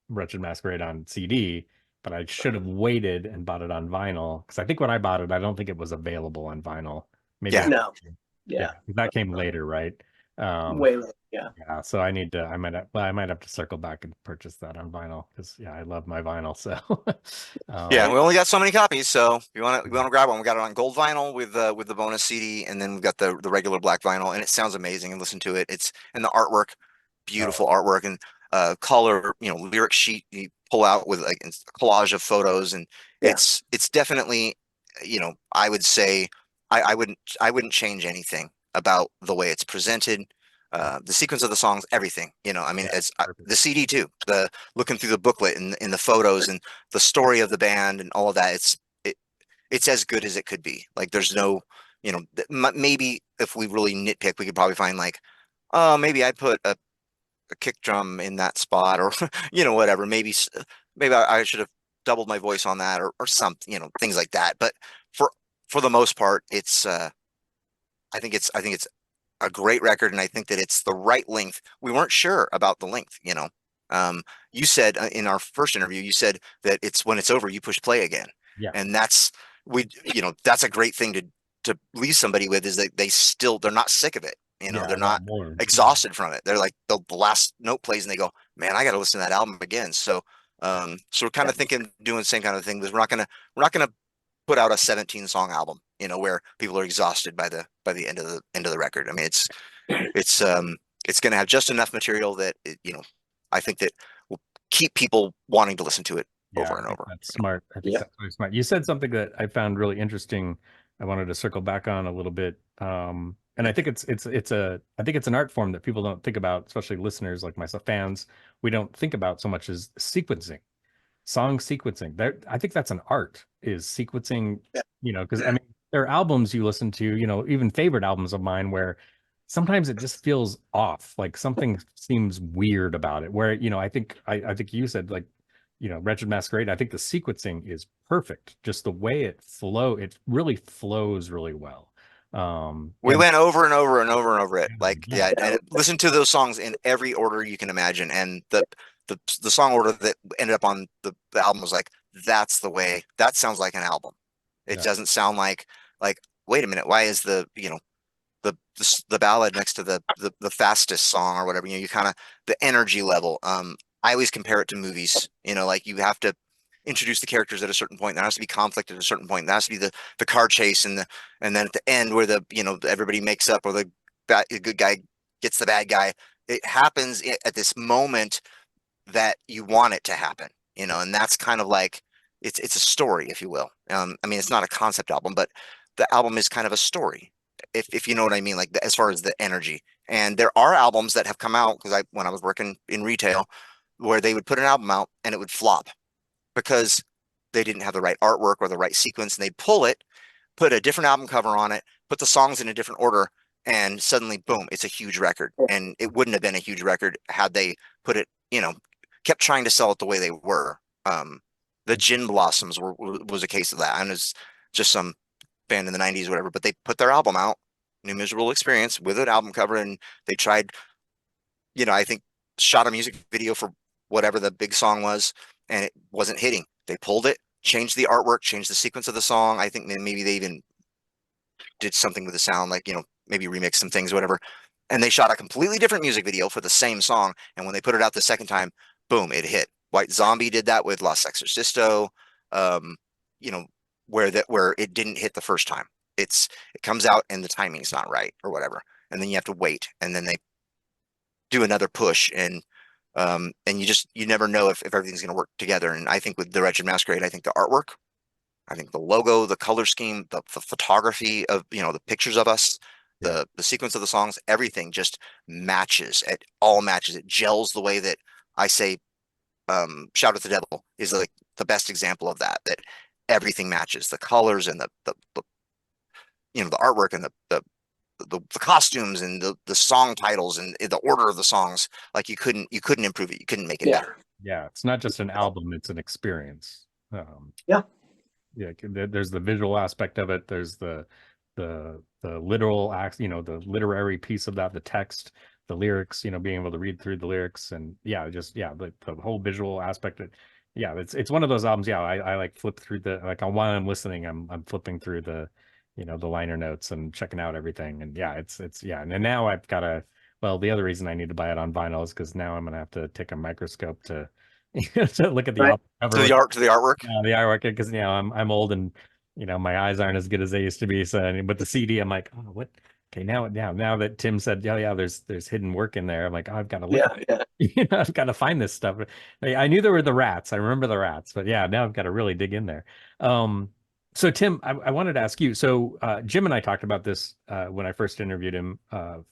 Wretched Masquerade on CD, but I should have waited and bought it on vinyl, because I think when I bought it, I don't think it was available on vinyl. Maybe that came later, right? Way late. Yeah. Yeah, so I need to. I might have to circle back and purchase that on vinyl because yeah, I love my vinyl. So, Yeah, um, we only got so many copies, so if you want to grab one, we got it on gold vinyl with the bonus CD, and then we've got the regular black vinyl, and it sounds amazing. And listen to it. It's and the artwork, beautiful artwork, and color, lyric sheet you pull out with like a collage of photos, and Yeah. it's definitely, I would say I wouldn't change anything about the way it's presented. The sequence of the songs, everything, I mean, yeah, it's perfect. the CD too, the looking through the booklet and in the photos and the story of the band and all of that. It's as good as it could be. Like there's no, maybe if we really nitpick, we could probably find like, oh, maybe I put a kick drum in that spot or whatever. Maybe I should have doubled my voice on that or something, things like that. But for the most part, it's I think it's a great record, and I think that it's the right length. We weren't sure about the length. You said in our first interview, you said that it's when it's over, you push play again, Yeah, and that's a great thing to leave somebody with is that they're not sick of it. yeah, I They're not want more. exhausted from it. They're like the last note plays and they go, man, I got to listen to that album again. So we're kind of thinking doing the same kind of thing. Because we're not gonna put out a 17 song album, where people are exhausted by the end of the record. I mean, it's going to have just enough material that I think that will keep people wanting to listen to it Yeah, over I and think over. that's smart. I think Yeah. that's really smart. You said something that I found really interesting. I wanted to circle back on a little bit. And I think I think it's an art form that people don't think about, especially listeners like myself, fans. We don't think about so much as sequencing, song sequencing. There, I think that's an art, is sequencing, Yeah. Because I mean, there are albums you listen to, even favorite albums of mine where sometimes it just feels off, like something seems weird about it. Where, I think you said like, Wretched Masquerade, I think the sequencing is perfect. Just the way it really flows really well. We And went over and over and over and over it. Like, yeah, yeah, and listen to those songs in every order you can imagine. And the song order that ended up on the album was like, that's the way, that sounds like an album. It yeah, doesn't sound like, wait a minute, why is the ballad next to the fastest song or whatever, you kind of the energy level. I always compare it to movies, like you have to introduce the characters at a certain point. There has to be conflict at a certain point. There has to be the car chase and then at the end where everybody makes up or the good guy gets the bad guy. It happens at this moment that you want it to happen, and that's kind of like it's a story, if you will. I mean, it's not a concept album, but the album is kind of a story, if you know what I mean, like as far as the energy. And there are albums that have come out because when I was working in retail, where they would put an album out and it would flop because they didn't have the right artwork or the right sequence, and they'd pull it, put a different album cover on it, put the songs in a different order, and suddenly, boom, it's a huge record. And it wouldn't have been a huge record had they put it, kept trying to sell it the way they were. The Gin Blossoms was a case of that, and it's just some band in the 90s or whatever, but they put their album out, New Miserable Experience, with an album cover, and they tried, I think shot a music video for whatever the big song was, and it wasn't hitting. They pulled it, changed the artwork, changed the sequence of the song. I think maybe they even did something with the sound, like, maybe remix some things, whatever. And they shot a completely different music video for the same song. And when they put it out the second time, boom, it hit. White Zombie did that with Los Exorcisto, um, you know, where it didn't hit the first time. It comes out and the timing's not right or whatever. And then you have to wait. And then they do another push and you never know if everything's going to work together. And I think with the Wretched Masquerade, I think the artwork, I think the logo, the color scheme, the photography of, the pictures of us, yeah, the sequence of the songs, everything just matches. It all matches. It gels the way that I say, Shout at the Devil is like the best example of that, that everything matches. The colors and the artwork and the costumes and the song titles and the order of the songs. Like you couldn't improve it. You couldn't make it Yeah. better. yeah. It's not just an album; it's an experience. Yeah. Yeah, there's the visual aspect of it. There's the literal act, the literary piece of that, the text, the lyrics, being able to read through the lyrics, and yeah, just yeah, the whole visual aspect. Yeah, it's one of those albums. Yeah, I like flip through while I'm listening, I'm flipping through the liner notes and checking out everything, and yeah, it's yeah, and then now well, the other reason I need to buy it on vinyl is because now I'm gonna have to take a microscope to, to look at the Right. album cover To the with, art, to the artwork. the artwork, because I'm old and my eyes aren't as good as they used to be. So, but the CD, I'm like, oh, what? Okay, now that Tim said, yeah, there's hidden work in there. I'm like, oh, I've got to look. Yeah. I've got to find this stuff. I knew there were the rats. I remember the rats, but yeah, now I've got to really dig in there. So Tim, I wanted to ask you. So Jim and I talked about this when I first interviewed him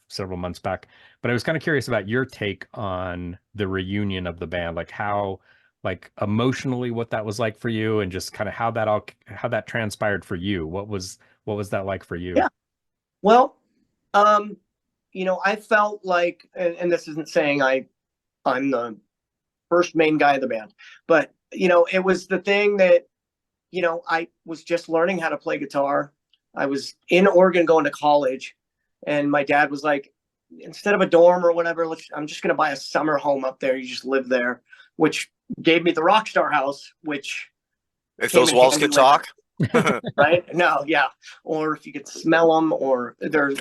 several months back. But I was kind of curious about your take on the reunion of the band, like how, like emotionally, what that was like for you, and just kind of how that transpired for you. What was that like for you? Yeah. Well, I felt like, and this isn't saying I'm the first main guy of the band, but it was the thing that, I was just learning how to play guitar. I was in Oregon going to college, and my dad was like, instead of a dorm or whatever, I'm just going to buy a summer home up there. You just live there, which gave me the Rockstar house, which If came those in walls handy could later. talk. Right? No, yeah. Or if you could smell them, or there's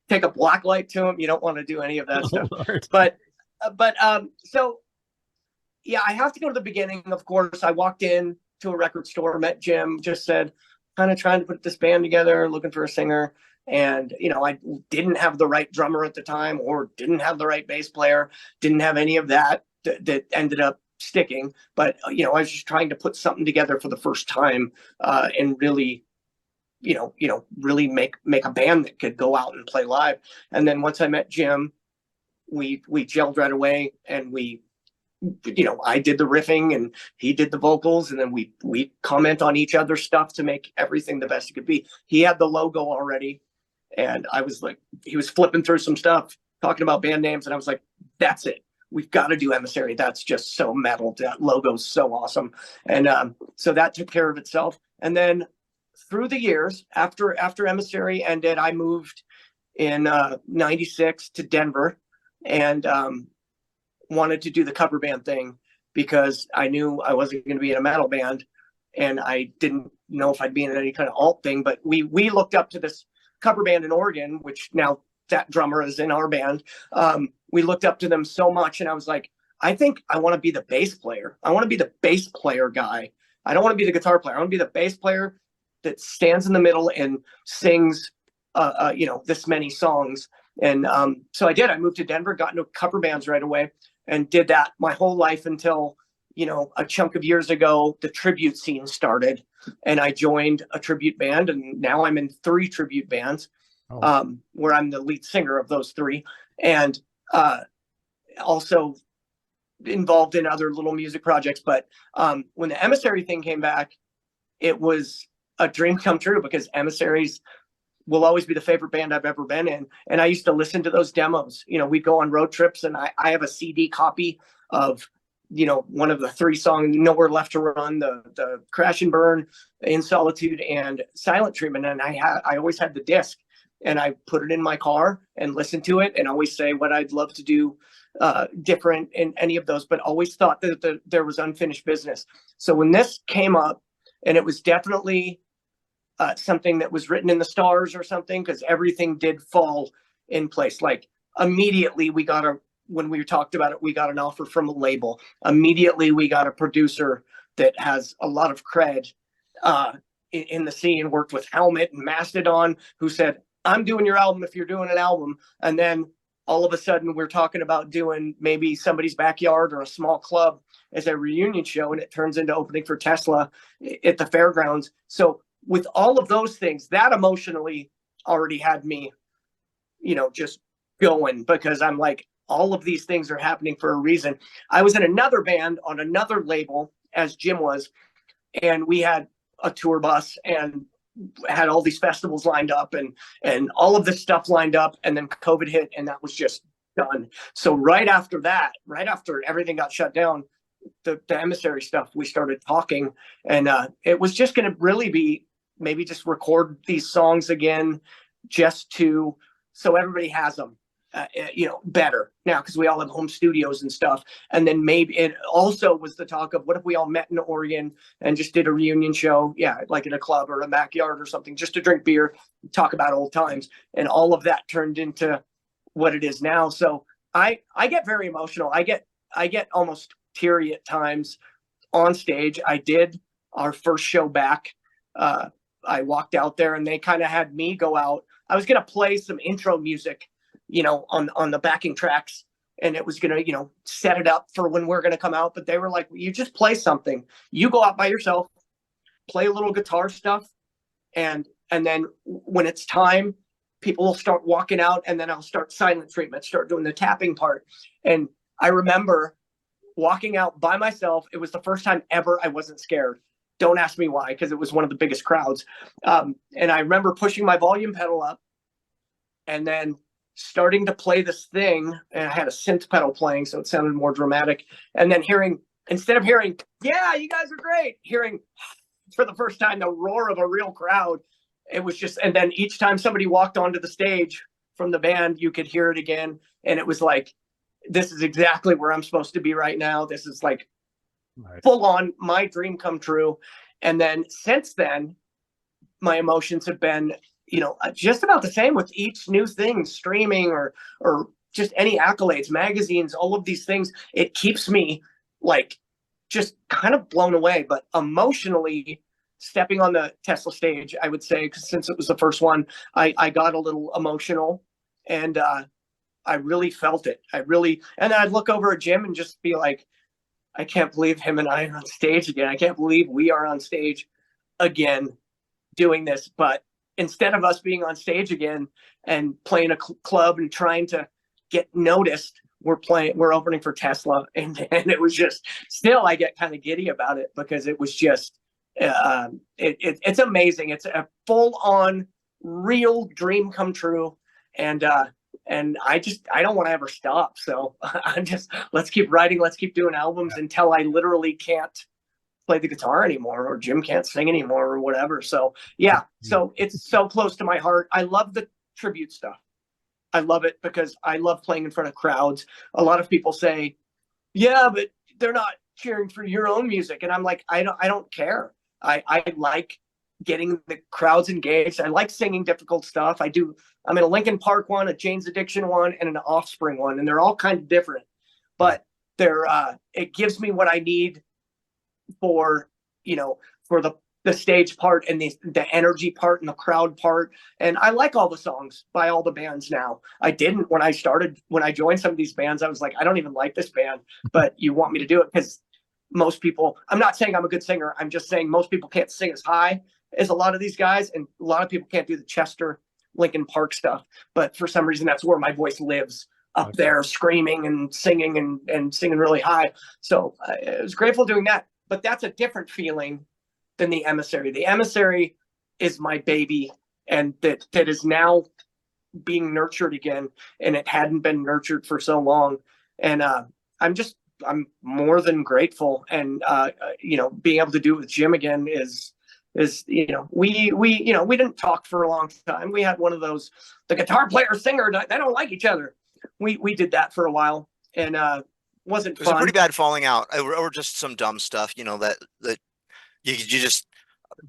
take a black light to them. You don't want to do any of that stuff. Lord. But so yeah, I have to go to the beginning. Of course, I walked in to a record store, met Jim, just said, kind of trying to put this band together, looking for a singer. And, I didn't have the right drummer at the time, or didn't have the right bass player, didn't have any of that ended up sticking. But, I was just trying to put something together for the first time and really, really make a band that could go out and play live. And then once I met Jim, we gelled right away, and I did the riffing and he did the vocals, and then we comment on each other's stuff to make everything the best it could be. He had the logo already, and I was like, he was flipping through some stuff, talking about band names, and I was like, that's it. We've got to do Emissary. That's just so metal. That logo's so awesome. And so that took care of itself. And then through the years, after Emissary ended, I moved in '96 to Denver, and wanted to do the cover band thing, because I knew I wasn't going to be in a metal band, and I didn't know if I'd be in any kind of alt thing. But we looked up to this cover band in Oregon, which now that drummer is in our band. We looked up to them so much, and I was like, I think I want to be the bass player. I want to be the bass player guy. I don't want to be the guitar player. I want to be the bass player that stands in the middle and sings, this many songs. And so I did. I moved to Denver, got into cover bands right away, and did that my whole life until, a chunk of years ago, the tribute scene started, and I joined a tribute band, and now I'm in 3 tribute bands, where I'm the lead singer of those 3, and also involved in other little music projects. But when the Emissary thing came back, it was a dream come true, because Emissaries will always be the favorite band I've ever been in. And I used to listen to those demos. We'd go on road trips, and I have a CD copy of, one of the 3 songs, Nowhere Left to Run, the Crash and Burn, In Solitude, and Silent Treatment. And I always had the disc, and I put it in my car and listened to it, and always say what I'd love to do different in any of those, but always thought that there was unfinished business. So when this came up, and it was definitely something that was written in the stars or something, because everything did fall in place. Like immediately when we talked about it, we got an offer from a label. Immediately we got a producer that has a lot of cred in the scene, worked with Helmet and Mastodon, who said, I'm doing your album if you're doing an album. And then all of a sudden we're talking about doing maybe somebody's backyard or a small club as a reunion show, and it turns into opening for Tesla at the fairgrounds. So with all of those things, that emotionally already had me, just going, because I'm like, all of these things are happening for a reason. I was in another band on another label, as Jim was, and we had a tour bus and had all these festivals lined up, and all of this stuff lined up, and then COVID hit, and that was just done. So right after everything got shut down, the Emissary stuff, we started talking, and it was just going to really be maybe just record these songs again, just so everybody has them, better now, because we all have home studios and stuff. And then maybe it also was the talk of, what if we all met in Oregon and just did a reunion show, like in a club or a backyard or something, just to drink beer, talk about old times. And all of that turned into what it is now. So I get very emotional. I get almost teary at times on stage. I did our first show back. I walked out there and they kind of had me go out. I was going to play some intro music, on the backing tracks, and it was going to, set it up for when we're going to come out. But they were like, you just play something. You go out by yourself, play a little guitar stuff. And then when it's time, people will start walking out, and then I'll start silent treatment, start doing the tapping part. And I remember walking out by myself. It was the first time ever I wasn't scared. Don't ask me why, because it was one of the biggest crowds. And I remember pushing my volume pedal up and then starting to play this thing. And I had a synth pedal playing, so it sounded more dramatic. And then instead of hearing, yeah, you guys are great, hearing for the first time the roar of a real crowd. It was just, and then each time somebody walked onto the stage from the band, you could hear it again. And it was like, this is exactly where I'm supposed to be right now. This is like full on my dream come true. And then since then, my emotions have been, just about the same with each new thing, streaming or just any accolades, magazines, all of these things. It keeps me like just kind of blown away, but emotionally stepping on the Tesla stage, I would say, because since it was the first one, I got a little emotional, and I really felt it. And then I'd look over at Jim and just be like, I can't believe him and I are on stage again. I can't believe we are on stage again doing this. But instead of us being on stage again and playing a club and trying to get noticed, we're opening for Tesla. And it was just, still, I get kind of giddy about it, because it was just, it's amazing. It's a full-on real dream come true, and I don't want to ever stop. So let's keep writing, let's keep doing albums until I literally can't play the guitar anymore, or Jim can't sing anymore, or whatever. So yeah, so it's so close to my heart. I love the tribute stuff. I love it because I love playing in front of crowds. A lot of people say, yeah, but they're not cheering for your own music, and I'm like, I don't care. I like getting the crowds engaged. I like singing difficult stuff. I'm in a Linkin Park one, a Jane's Addiction one, and an Offspring one, and they're all kind of different, but it gives me what I need for the stage part and the energy part and the crowd part. And I like all the songs by all the bands now. I didn't when I joined some of these bands. I was like, I don't even like this band, but you want me to do it because most people, I'm not saying I'm a good singer, I'm just saying most people can't sing as high as a lot of these guys, and a lot of people can't do the Chester Linkin Park stuff, but for some reason that's where my voice lives, up there screaming and singing and singing really high. So I was grateful doing that, but that's a different feeling than the Emissary. The Emissary is my baby, and that is now being nurtured again, and it hadn't been nurtured for so long. And I'm more than grateful. And being able to do it with Jim again is we didn't talk for a long time. We had one of those, the guitar player singer, they don't like each other. We did that for a while, and wasn't fun. It was a pretty bad falling out, or just some dumb stuff, that you just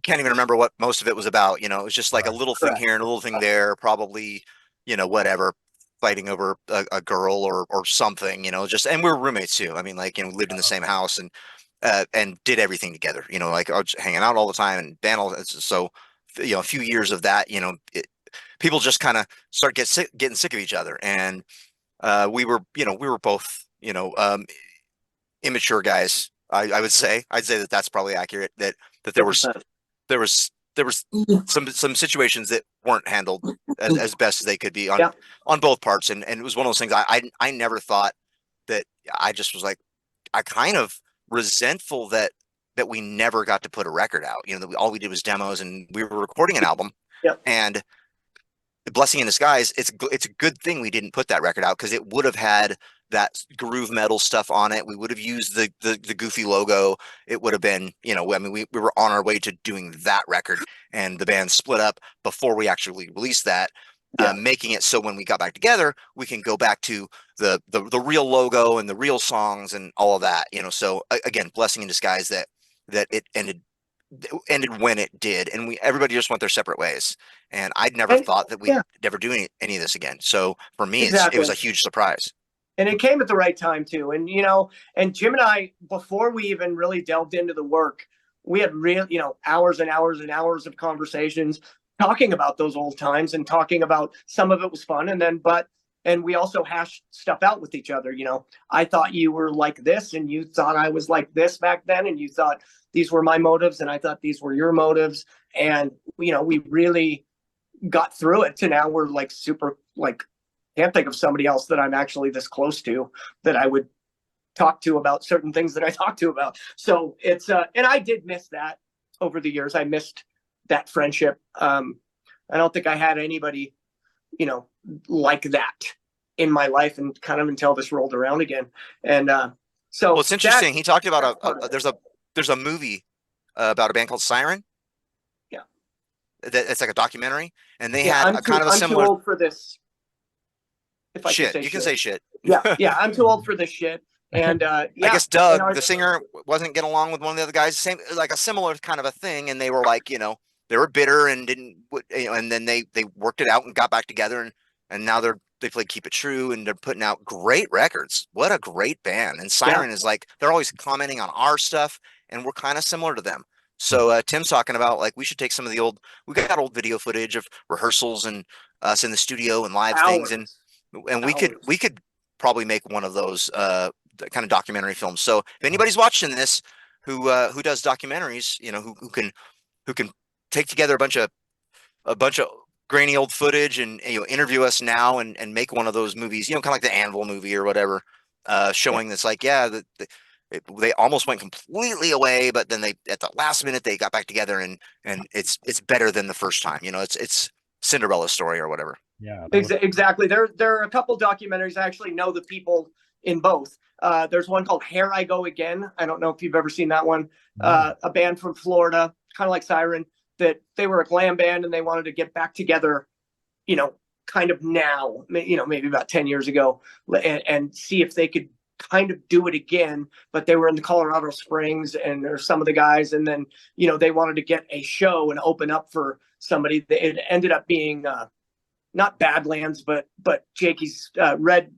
can't even remember what most of it was about. It was just like a little thing here and a little thing there, probably, whatever, fighting over a girl or something, and we were roommates too. I mean, we lived in the same house and did everything together, like I was hanging out all the time and band all. So, a few years of that, people just kind of start getting sick of each other. And we were both, immature guys. I'd say that that's probably accurate. That there was some situations that weren't handled as best as they could be on both parts, and it was one of those things. I never thought that. I just was like, I kind of resentful that we never got to put a record out. That all we did was demos, and we were recording an album. And blessing in disguise, it's a good thing we didn't put that record out, because it would have had that groove metal stuff on it. We would have used the goofy logo. It would have been, we were on our way to doing that record, and the band split up before we actually released that, making it so when we got back together, we can go back to the real logo and the real songs and all of that, So again, blessing in disguise that it ended ended when it did, and everybody just went their separate ways. And I'd never And thought that we'd never do any of this again. So for me, it was a huge surprise. And it came at the right time too. And and Jim and I, before we even really delved into the work, we had real, hours and hours and hours of conversations talking about those old times and talking about some of it was fun. And we also hashed stuff out with each other. I thought you were like this and you thought I was like this back then. And you thought these were my motives and I thought these were your motives. And, we really got through it to now we're like super, like, can't think of somebody else that I'm actually this close to that I would talk to about certain things that I talk to about. So it's, and I did miss that over the years. I missed that friendship. I don't think I had anybody, like that in my life and kind of until this rolled around again. And so well, it's interesting. He talked about there's a movie about a band called Siren. Yeah. It's like a documentary, and they had I'm too old for this. If I shit, can say you can say shit. Yeah, I'm too old for this shit. And I guess Doug, the singer, wasn't getting along with one of the other guys. Same, like a similar kind of a thing, and they were like, they were bitter and didn't, and then they worked it out and got back together, and now they play Keep It True, and they're putting out great records. What a great band! And Siren is like, they're always commenting on our stuff, and we're kind of similar to them. So Tim's talking about like we should take some of we got old video footage of rehearsals and us in the studio and live things, and we could probably make one of those kind of documentary films. So if anybody's watching this who does documentaries, who can take together a bunch of grainy old footage and interview us now and make one of those movies, kind of like the Anvil movie or whatever, showing this like they almost went completely away, but then at the last minute they got back together and it's better than the first time. It's Cinderella's story or whatever. Yeah, exactly. There are a couple documentaries. I actually know the people in both. There's one called Here I Go Again. I don't know if you've ever seen that one. A band from Florida, kind of like Siren, that they were a glam band and they wanted to get back together, kind of now, maybe about 10 years ago, and see if they could kind of do it again. But they were in the Colorado Springs and there's some of the guys, and then they wanted to get a show and open up for somebody. It ended up being not Badlands, but Jakey's Red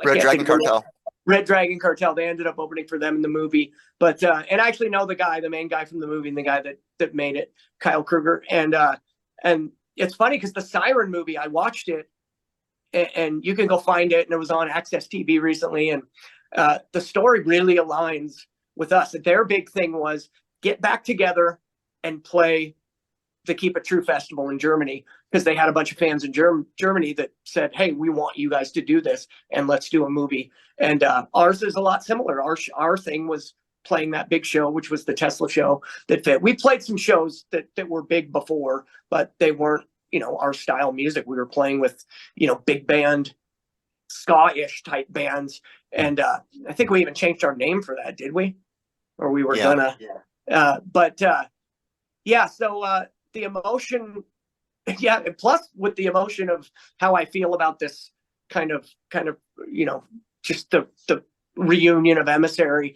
Dragon Cartel. Red Dragon Cartel. They ended up opening for them in the movie. But and I actually know the main guy from the movie, and the guy that made it, Kyle Kruger. And it's funny because the Siren movie, I watched it, and you can go find it, and it was on Access TV recently. And the story really aligns with us. Their big thing was get back together and play the Keep It True Festival in Germany, because they had a bunch of fans in Germany that said, hey, we want you guys to do this and let's do a movie. And ours is a lot similar. Our thing was playing that big show, which was the Tesla show that fit. We played some shows that were big before, but they weren't, our style music. We were playing with, big band, ska-ish type bands. And I think we even changed our name for that, did we? Or we were gonna. So the emotion, plus with the emotion of how I feel about this kind of, just the reunion of Emissary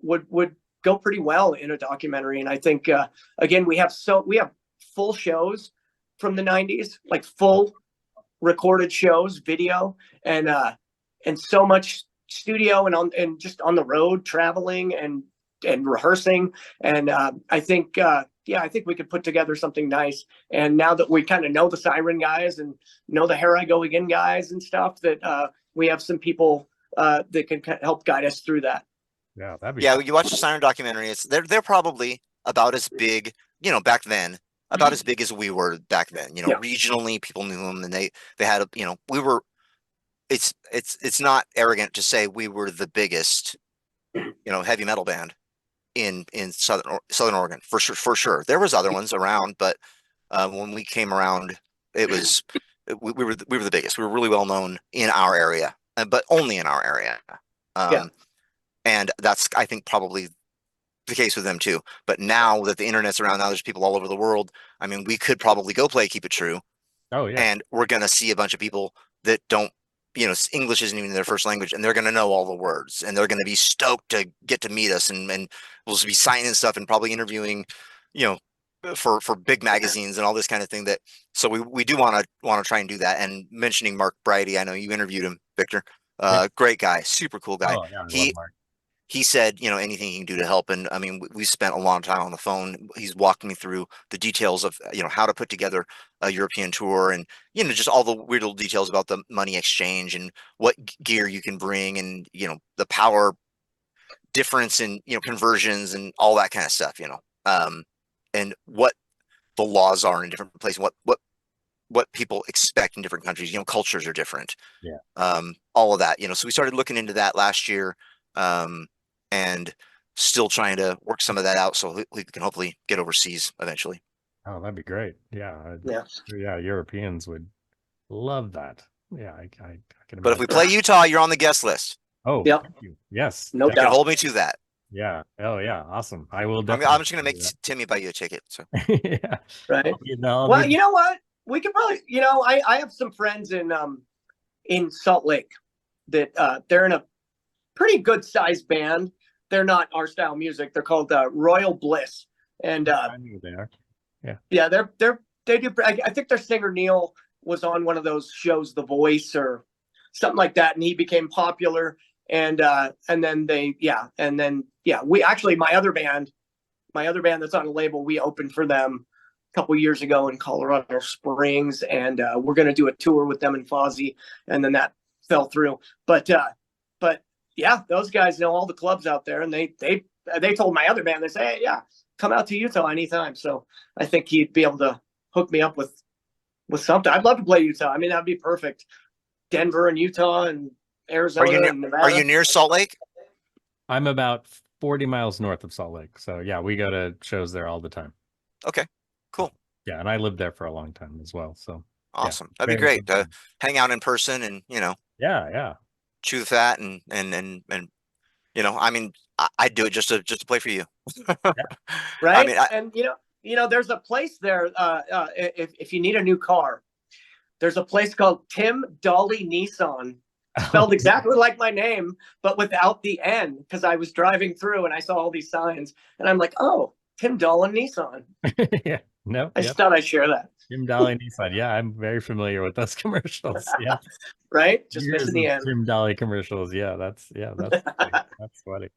would go pretty well in a documentary. And I think, again, we have full shows from the 90s, like full recorded shows, video, and so much studio and just on the road traveling and rehearsing. And I think we could put together something nice. And now that we kind of know the Siren guys and know the Here I Go Again guys and stuff, that we have some people that can help guide us through that. Yeah, that'd be you watch the Siren documentary. They're probably about as big, back then, about as big as we were back then. Regionally, people knew them, and they had we were. It's not arrogant to say we were the biggest, heavy metal band in Southern Oregon for sure. There was other ones around, but when we came around, it was we were the biggest. We were really well known in our area, but only in our area. And that's, I think, probably the case with them too. But now that the internet's around, now there's people all over the world. I mean, we could probably go play Keep It True. Oh yeah. And we're gonna see a bunch of people that don't you know, English isn't even their first language, and they're going to know all the words, and they're going to be stoked to get to meet us, and we'll be signing stuff and probably interviewing, you know, for big magazines and all this kind of thing. That so we do want to try and do that. And mentioning Mark Brighty, I know you interviewed him, Victor. Yeah. Great guy, super cool guy. Oh, yeah, I love Mark. He said, you know, anything he can do to help. And I mean, we spent a long time on the phone. He's walked me through the details of, you know, how to put together a European tour, and, you know, just all the weird little details about the money exchange and what gear you can bring, and, you know, the power difference in, you know, conversions and all that kind of stuff, you know, and what the laws are in different places, what people expect in different countries, you know, cultures are different. Yeah. All of that, you know, so we started looking into that last year. And still trying to work some of that out so we can hopefully get overseas eventually. Oh, that'd be great. Yeah. Yeah. Europeans would love that. Yeah. I can imagine. But if we play Utah, you're on the guest list. Oh, Yep. thank you. Yes. No You can doubt. hold me to that. Yeah. Oh, yeah. Awesome. I will I'm definitely. just going to make Timmy buy you a ticket. So Yeah. Right. Well, you know what? We could probably, you know, I have some friends in Salt Lake that they're in a pretty good sized band. They're not our style music. They're called Royal Bliss, and I knew they are. yeah, they do. I think their singer Neil was on one of those shows, The Voice or something like that, and he became popular. And then we actually my other band that's on a label, we opened for them a couple years ago in Colorado Springs, and we're going to do a tour with them and Fozzy, and then that fell through. But yeah, those guys know all the clubs out there, and they told my other band, they say, hey, yeah, come out to Utah anytime. So I think he'd be able to hook me up with something. I'd love to play Utah. I mean, that'd be perfect. Denver and Utah and Arizona and Nevada. Are you near Salt Lake? I'm about 40 miles north of Salt Lake. So yeah, we go to shows there all the time. Okay, cool. Yeah, and I lived there for a long time as well. So awesome. Yeah, that'd be great to hang out in person and, you know, yeah. chew the fat and you know, I mean, I'd do it just to play for you. Right. I mean, and you know, there's a place there. If you need a new car, there's a place called Tim Dolly Nissan, spelled exactly like my name, but without the N, because I was driving through and I saw all these signs, and I'm like, oh, Tim Dolly Nissan. Yeah. No. I just thought I'd share that. Tim Dolly Nissan. Yeah, I'm very familiar with those commercials. Yeah. Right. Just missing the end. Tim Dolly commercials. Yeah, that's that's funny.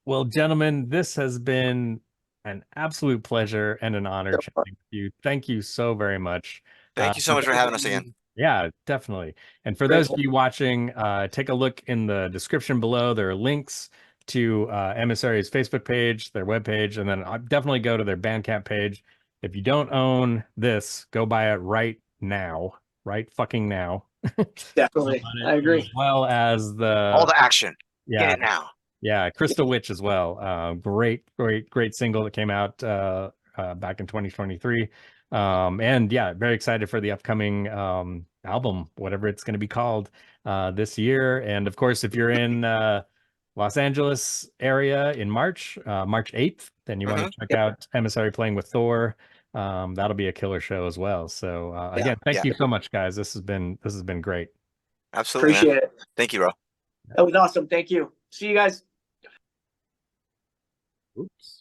Well, gentlemen, this has been an absolute pleasure and an honor chatting with you. Thank you so very much. Thank you so much for having us again. Yeah, definitely. And for those of you watching, take a look in the description below. There are links to Emissary's Facebook page, their webpage, and then definitely go to their Bandcamp page. If you don't own this, go buy it right now, right fucking now. Definitely, I agree. As well as all the action. Yeah, get it now. Yeah, Crystal Witch as well. Great single that came out back in 2023. And yeah, very excited for the upcoming album, whatever it's going to be called this year. And of course, if you're in Los Angeles area in March 8th, then you want to check out Emissary playing with Thor. That'll be a killer show as well. So again, thank you so much, guys. This has been great. Absolutely. Appreciate it. Thank you, bro. That was awesome. Thank you. See you guys. Oops.